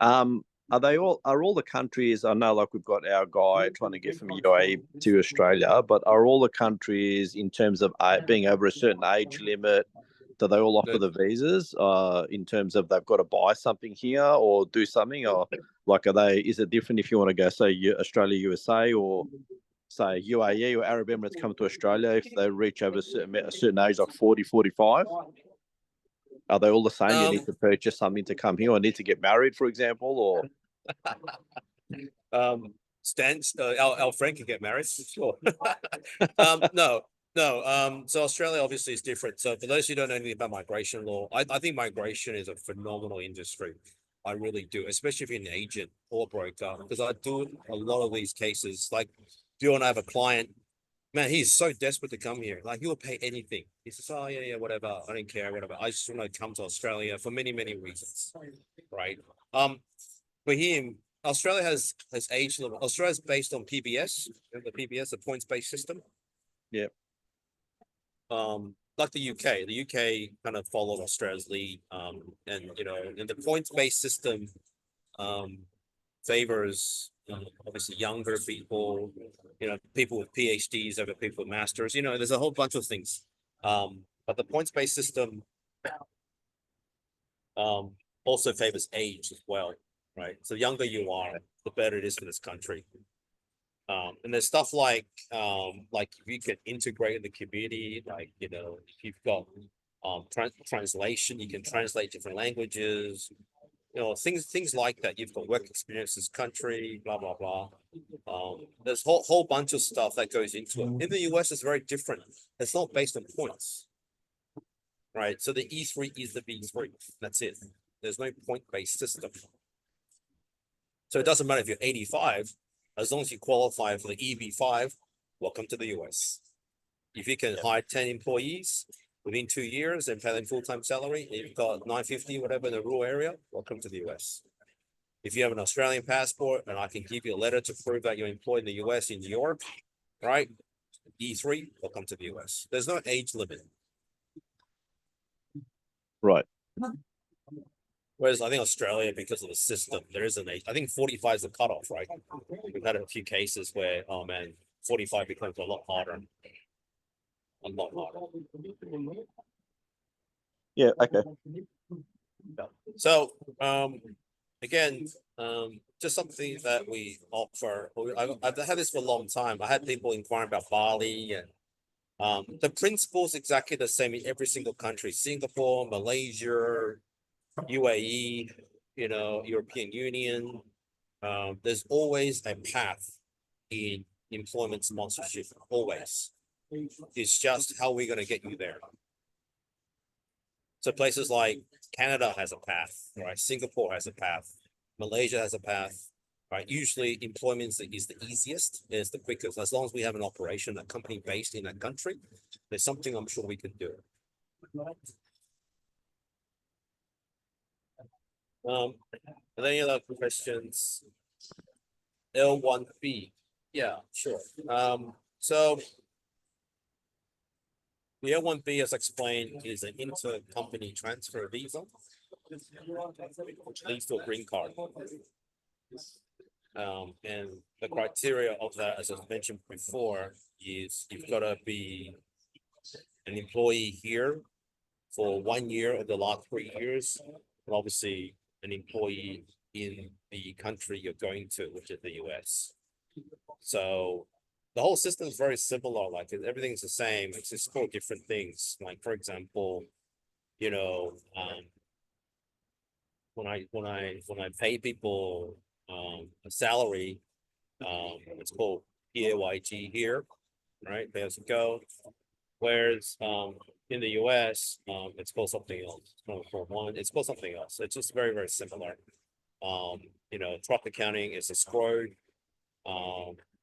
Are all the countries, I know like we've got our guy trying to get from UAE to Australia, but are all the countries in terms of being over a certain age limit, do they all offer the visas in terms of they've got to buy something here or do something, or like is it different if you want to go say Australia, USA, or say UAE or Arab Emirates come to Australia if they reach over a certain age like 40, 45? Are they all the same? You need to purchase something to come here, or need to get married, for example, or Stan, our friend can get married, sure. No. So Australia obviously is different. So for those who don't know anything about migration law, I think migration is a phenomenal industry. I really do, especially if you're an agent or broker, because I do a lot of these cases. Like, do you want to have a client? Man, he's so desperate to come here. Like, he'll pay anything. He says, "Oh yeah, whatever. I don't care, whatever. I just want to come to Australia for many, many reasons." Right. For him, Australia has age limit. Australia's based on PBS, the PBS, the points-based system. Yeah. Like the UK. The UK kind of followed Australia's lead. And the points-based system favors obviously younger people, people with PhDs over people with masters. There's a whole bunch of things. But the points-based system also favors age as well, right? So the younger you are, the better it is for this country. And there's stuff like if you can integrate in the community, like if you've got translation, you can translate different languages, things like that. You've got work experience in this country, blah blah blah. There's whole bunch of stuff that goes into it. In the US, it's very different. It's not based on points, right? So the E3 is the B3. That's it. There's no point-based system. So it doesn't matter if you're 85, as long as you qualify for the EB5, welcome to the US. If you can hire 10 employees within 2 years and pay them full-time salary, and you've got 950, whatever, in the rural area, welcome to the US. If you have an Australian passport and I can give you a letter to prove that you're employed in the US in New York, right? E3, welcome to the US. There's no age limit. Right. Whereas I think Australia, because of the system, there is an age. I think 45 is the cutoff, right? We've had a few cases where, oh man, 45 becomes a lot harder. A lot harder. Yeah, okay. So, again, just something that we offer. I've had this for a long time. I had people inquiring about Bali, and the principle's exactly the same in every single country: Singapore, Malaysia, UAE, European Union. there's always a path in employment sponsorship, always. It's just how we're gonna get you there. So places like Canada has a path, right? Singapore has a path, Malaysia has a path, right? Usually employment is the easiest and it's the quickest. As long as we have an operation, a company based in that country, there's something I'm sure we can do. Are there any other questions? L1B. Yeah, sure. So the L1B, as explained, is an intercompany transfer visa, which leads to a green card. And the criteria of that, as I mentioned before, is you've got to be an employee here for 1 year of the last 3 years, and obviously an employee in the country you're going to, which is the US. So the whole system is very similar, like everything's the same, it's just for different things. Like, for example, you know, when I pay people a salary, it's called PAYG here, right? There's a go. Whereas in the US, it's called something else. It's called something else. It's just very, very similar. You know, truck accounting is escrowed.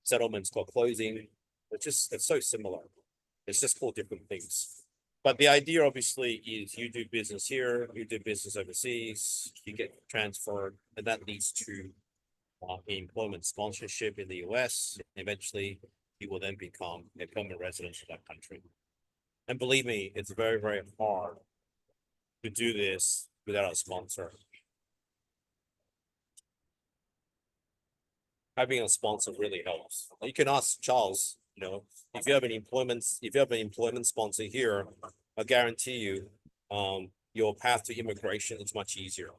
Settlements called closing. It's so similar. It's just called different things. But the idea obviously is you do business here, you do business overseas, you get transferred, and that leads to employment sponsorship in the US. Eventually, you will then become a permanent resident of that country. And believe me, it's very, very hard to do this without a sponsor. Having a sponsor really helps. You can ask Charles, you know, if you have an employment sponsor here, I guarantee you, your path to immigration is much easier.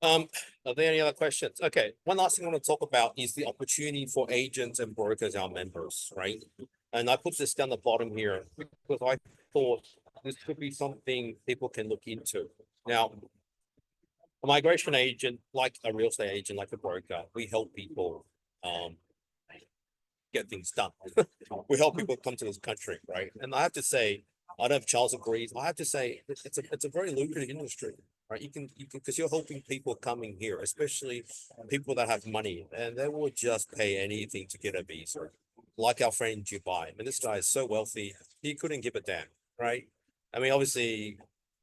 Are there any other questions? Okay, one last thing I want to talk about is the opportunity for agents and brokers, our members, right? And I put this down the bottom here because I thought this could be something people can look into. Now, a migration agent, like a real estate agent, like a broker, we help people get things done. We help people come to this country, right? And I have to say, I don't know if Charles agrees. I have to say it's a very lucrative industry, right? You can because you're helping people coming here, especially people that have money, and they will just pay anything to get a visa. Like our friend Dubai. I mean, this guy is so wealthy, he couldn't give a damn, right? I mean, obviously,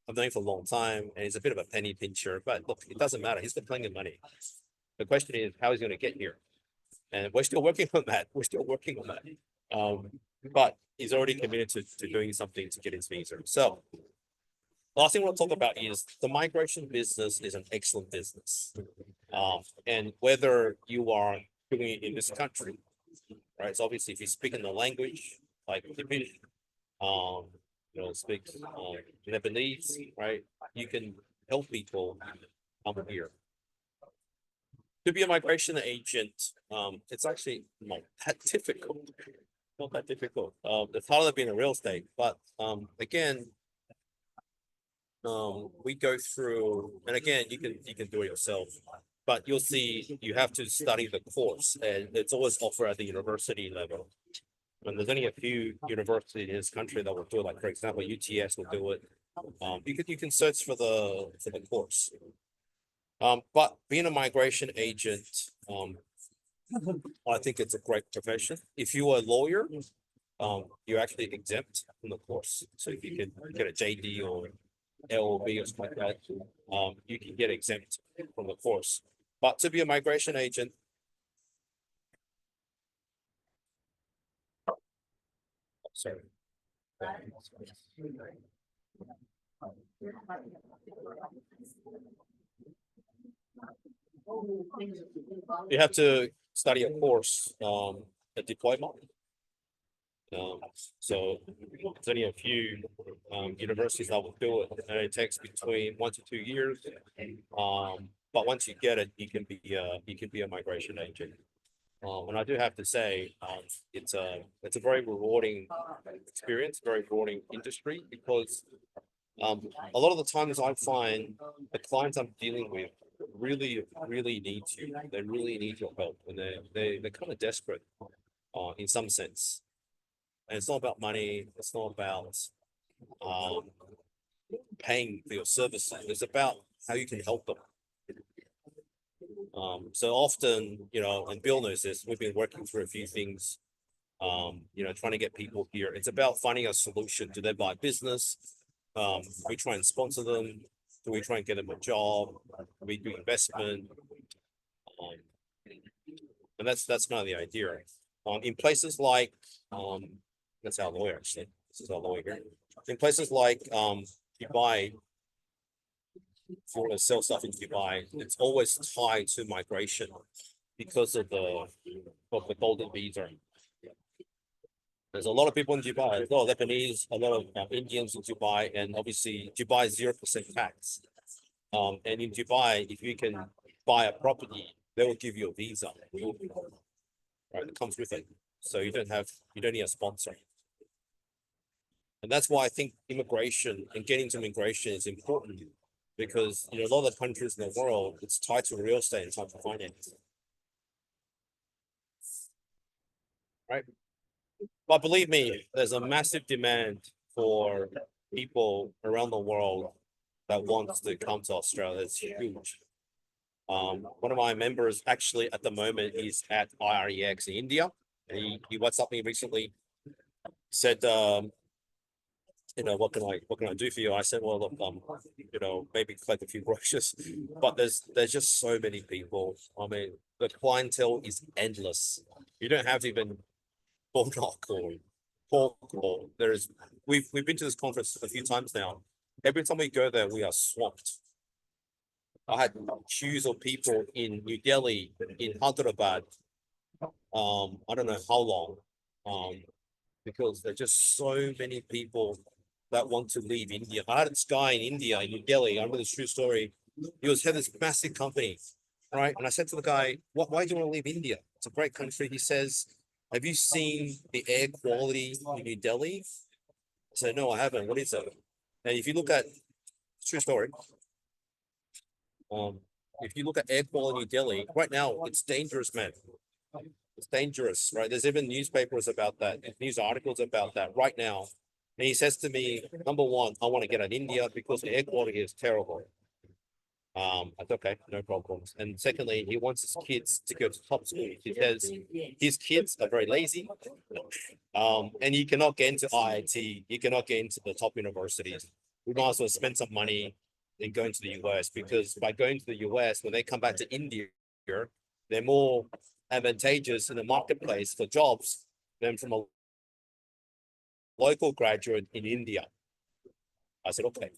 I've known him for a long time, and he's a bit of a penny pincher, but look, it doesn't matter. He's got plenty of money. The question is, how he's going to get here? And we're still working on that. We're still working on that. But he's already committed to doing something to get his visa. So last thing we'll talk about is the migration business is an excellent business. And whether you are doing it in this country, right? So obviously if you speak in the language, like you know, speak Lebanese, right? You can help people come here. To be a migration agent, it's actually not that difficult. Not that difficult. It's harder than being a real estate, but again, we go through, and again, you can do it yourself, but you'll see you have to study the course, and it's always offered at the university level. And there's only a few universities in this country that will do it. Like for example, UTS will do it. You can search for the course. But being a migration agent, I think it's a great profession. If you are a lawyer, you're actually exempt from the course. So if you can get a JD or LLB or something like that, you can get exempt from the course. But to be a migration agent, sorry. You have to study a course, a diploma. So there's only a few universities that will do it, and it takes between 1 to 2 years. But once you get it, you can be a migration agent. And I do have to say, it's a very rewarding experience, very rewarding industry because A lot of the times I find the clients I'm dealing with really need you. They really need your help, and they're kind of desperate, in some sense. And it's not about money. It's not about um paying for your services. It's about how you can help them. So often, and Bill knows this, we've been working through a few things, trying to get people here. It's about finding a solution. Do they buy business? We try and sponsor them. Do we try and get them a job? Do we do investment? Um, and that's kind of the idea. In places like, that's our lawyer actually. This is our lawyer here. In places like Dubai, if you want to sell stuff in Dubai, it's always tied to migration because of the golden visa. There's a lot of people in Dubai, a lot of Lebanese, a lot of Indians in Dubai, and obviously Dubai is 0% tax. And in Dubai, if you can buy a property, they will give you a visa. Right, it comes with it. So you don't need a sponsor. And that's why I think immigration and getting to immigration is important, because a lot of the countries in the world, it's tied to real estate and tied to finance. Right? But believe me, there's a massive demand for people around the world that wants to come to Australia. It's huge. One of my members actually at the moment is at IREX in India. And he WhatsApped me recently, said, what can I do for you? I said, well, look, maybe collect a few brochures, but there's just so many people. I mean, the clientele is endless. You don't have to even knock or talk, or we've been to this conference a few times now. Every time we go there, we are swamped. I had queues of people in New Delhi, in Hyderabad. I don't know how long, because there's just so many people that want to leave India. I had this guy in India, in New Delhi. I remember this true story. He had this massive company, right? And I said to the guy, why do you want to leave India? It's a great country. He says, have you seen the air quality in New Delhi? I said, no, I haven't. What is it? And if you look at, true story, if you look at air quality in New Delhi, right now, it's dangerous, man. It's dangerous, right? There's even newspapers about that, news articles about that right now. And he says to me, number one, I want to get out of India because the air quality is terrible. I said, okay, no problems. And secondly, he wants his kids to go to top school. He says his kids are very lazy. And you cannot get into IIT, you cannot get into the top universities. We might as well spend some money in going to the US, because by going to the US, when they come back to India, they're more advantageous in the marketplace for jobs than from a local graduate in India. I said, okay.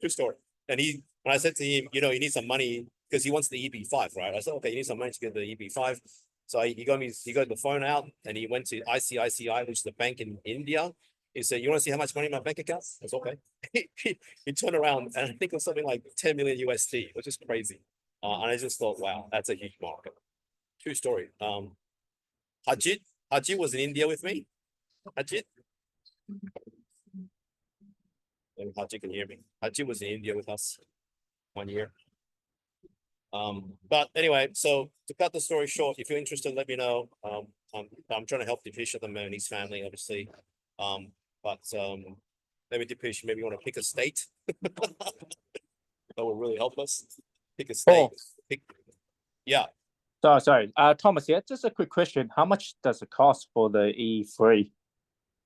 True story. And when I said to him, he needs some money because he wants the EB5, right? I said, okay, you need some money to get the EB5. So he got the phone out and he went to ICICI, which is the bank in India. He said, you want to see how much money in my bank account? I said, okay. He turned around and I think it was something like 10 million USD, which is crazy. And I just thought, wow, that's a huge market. True story. Ajit was in India with me. Ajit. And Haji can hear me. Haji was in India with us 1 year. But anyway, so to cut the story short, if you're interested, let me know. I'm trying to help Dipesh at the moment, his family, obviously. But maybe Dipesh, maybe you want to pick a state. That will really help us. Pick a state. Yeah. Sorry. Thomas, yeah, just a quick question. How much does it cost for the E3?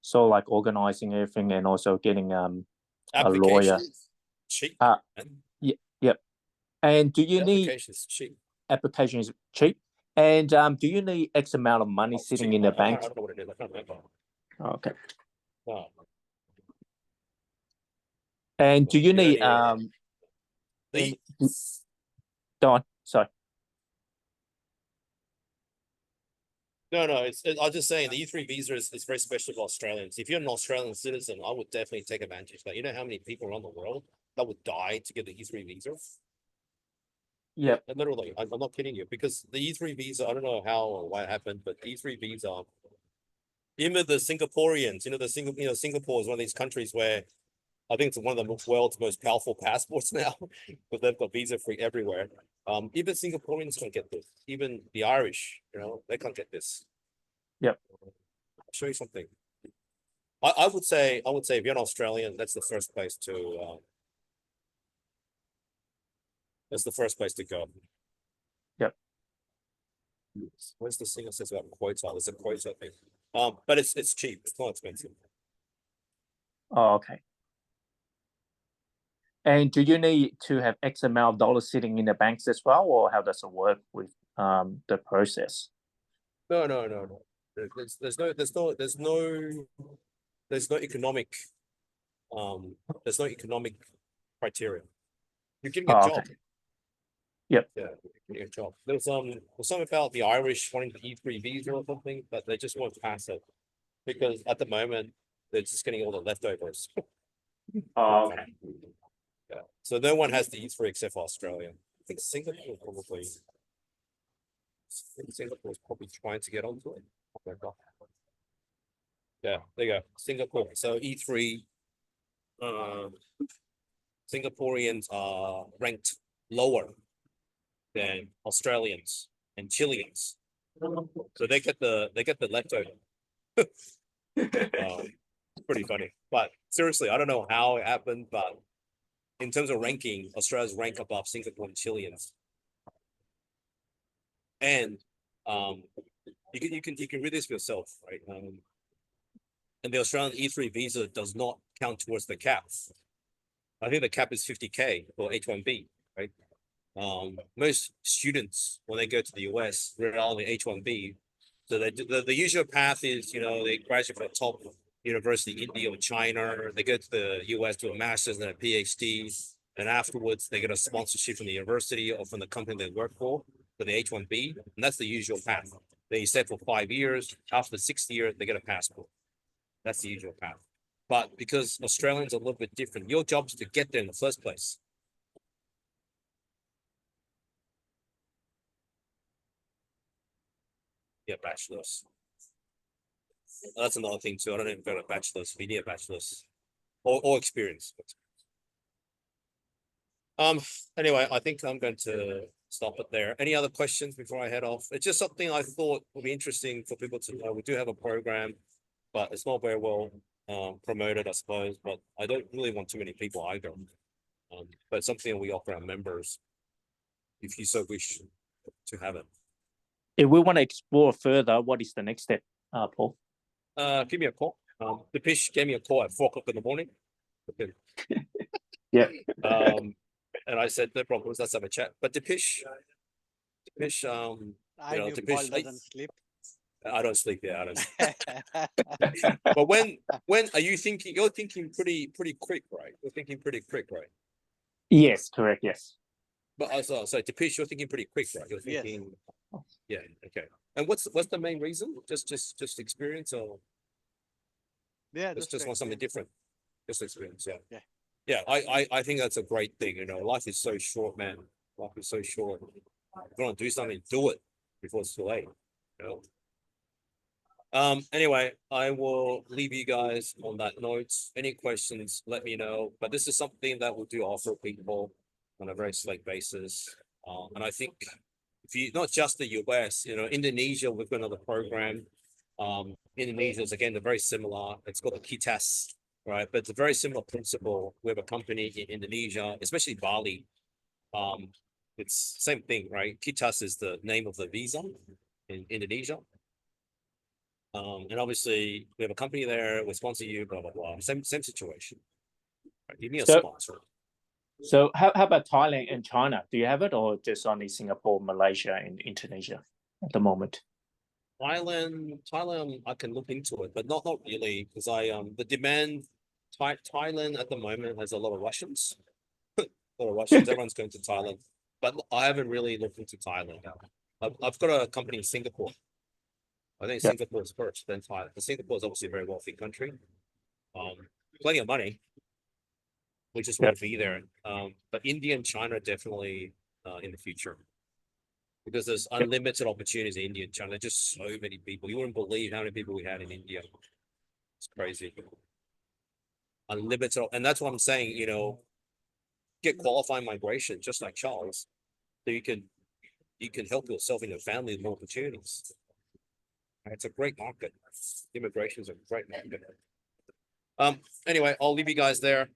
So like organizing everything and also getting a lawyer. Cheap. Yep. And do you need applications cheap? Application is cheap. And do you need X amount of money sitting in the bank? I don't know what it is. I can't remember. Okay. No. And do you need go on. Sorry. No, I'm just saying the E3 visa is very special for Australians. If you're an Australian citizen, I would definitely take advantage. But you know how many people around the world that would die to get the E3 visa? Yeah. Literally, I'm not kidding you, because the E3 visa, I don't know how or what happened, but the E3 visa, even the Singaporeans, Singapore is one of these countries where I think it's one of the world's most powerful passports now, but they've got visa free everywhere. Even Singaporeans can't get this. Even the Irish, they can't get this. Yep. I'll show you something. I would say if you're an Australian, that's the first place to go. Yep. Where's the thing that says about quota? There's a quota thing. But it's cheap. It's not expensive. Oh, okay. And do you need to have X amount of dollars sitting in the banks as well, or how does it work with the process? No. There's no economic criteria. You can get a Oh, job. okay. Yep. Yeah, you can get a job. There's something about the Irish wanting the E3 visa or something, but they just won't pass it because at the moment they're just getting all the leftovers. Oh, okay. Yeah. So no one has the E3 except for Australia. I think Singapore probably. Singapore's probably trying to get onto it. Yeah, there you go. Singapore. So E3, Singaporeans are ranked lower than Australians and Chileans. So they get the leftover. Pretty funny. But seriously, I don't know how it happened, but in terms of ranking, Australia's rank above Singapore and Chileans. And you can read this for yourself, right? And the Australian E3 visa does not count towards the cap. I think the cap is 50K for H1B, right? Most students when they go to the US rely on the H1B. So the usual path is, they graduate from a top university, India or China. They go to the US to a master's and a PhD, and afterwards they get a sponsorship from the university or from the company they work for the H1B, and that's the usual path. They stay for 5 years. After the 6th year, they get a passport. That's the usual path. But because Australians are a little bit different, your job is to get there in the first place. Yeah, bachelor's. That's another thing too. I don't even got a bachelor's. We need a bachelor's or experience. Anyway, I think I'm going to stop it there. Any other questions before I head off? It's just something I thought would be interesting for people to know. We do have a program, but it's not very well promoted, I suppose. But I don't really want too many people either. But it's something we offer our members if you so wish to have it. If we want to explore further, what is the next step, Paul? Give me a call. Dipesh gave me a call at 4 o'clock in the morning. Okay. Yeah. And I said, no problem, let's have a chat. But Dipesh, I knew Dipesh, Paul doesn't sleep. I don't sleep. Yeah, I don't. But when are you thinking? You're thinking pretty quick, right? You're thinking pretty quick, right? Yes, correct. Yes. But also, so Dipesh, you're thinking pretty quick, right? You're Yes. thinking, yeah, okay. And what's the main reason? Just experience, or Yeah, just want something different? Just experience, yeah. Yeah. Yeah, I think that's a great thing. Life is so short, man. Life is so short. If you want to do something, do it before it's too late. Anyway, I will leave you guys on that note. Any questions, let me know. But this is something that we do offer people on a very select basis. And I think if you not just the US, Indonesia, we've got another program. Indonesia is again very similar. It's called the KITAS, right? But it's a very similar principle. We have a company in Indonesia, especially Bali. It's same thing, right? KITAS is the name of the visa in Indonesia. And obviously we have a company there, we sponsor you, blah blah blah. Same situation. Right? Give me a sponsor. So how about Thailand and China? Do you have it, or just only Singapore, Malaysia, and Indonesia at the moment? Thailand, I can look into it, but not really, because the demand. Thailand at the moment has a lot of Russians. A lot of Russians. Everyone's going to Thailand, but I haven't really looked into Thailand. I've got a company in Singapore. I think Singapore is first, then Thailand. Singapore is obviously a very wealthy country. Plenty of money. We just want to be there. But India and China definitely in the future. Because there's unlimited opportunities in India and China. There's just so many people. You wouldn't believe how many people we had in India. It's crazy. unlimited, and that's what I'm saying, you know, get qualified migration, just like Charles, so you can help yourself and your family with more opportunities. It's a great market. Immigration is a great market. Anyway, I'll leave you guys there.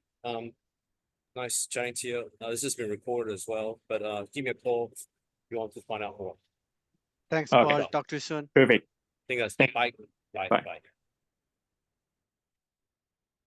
Nice chatting to you. This has been recorded as well, but give me a call if you want to find out more. Thanks, Okay. Paul. Talk to you soon. Perfect. I think that's Thank- bye. Bye. Bye. Bye.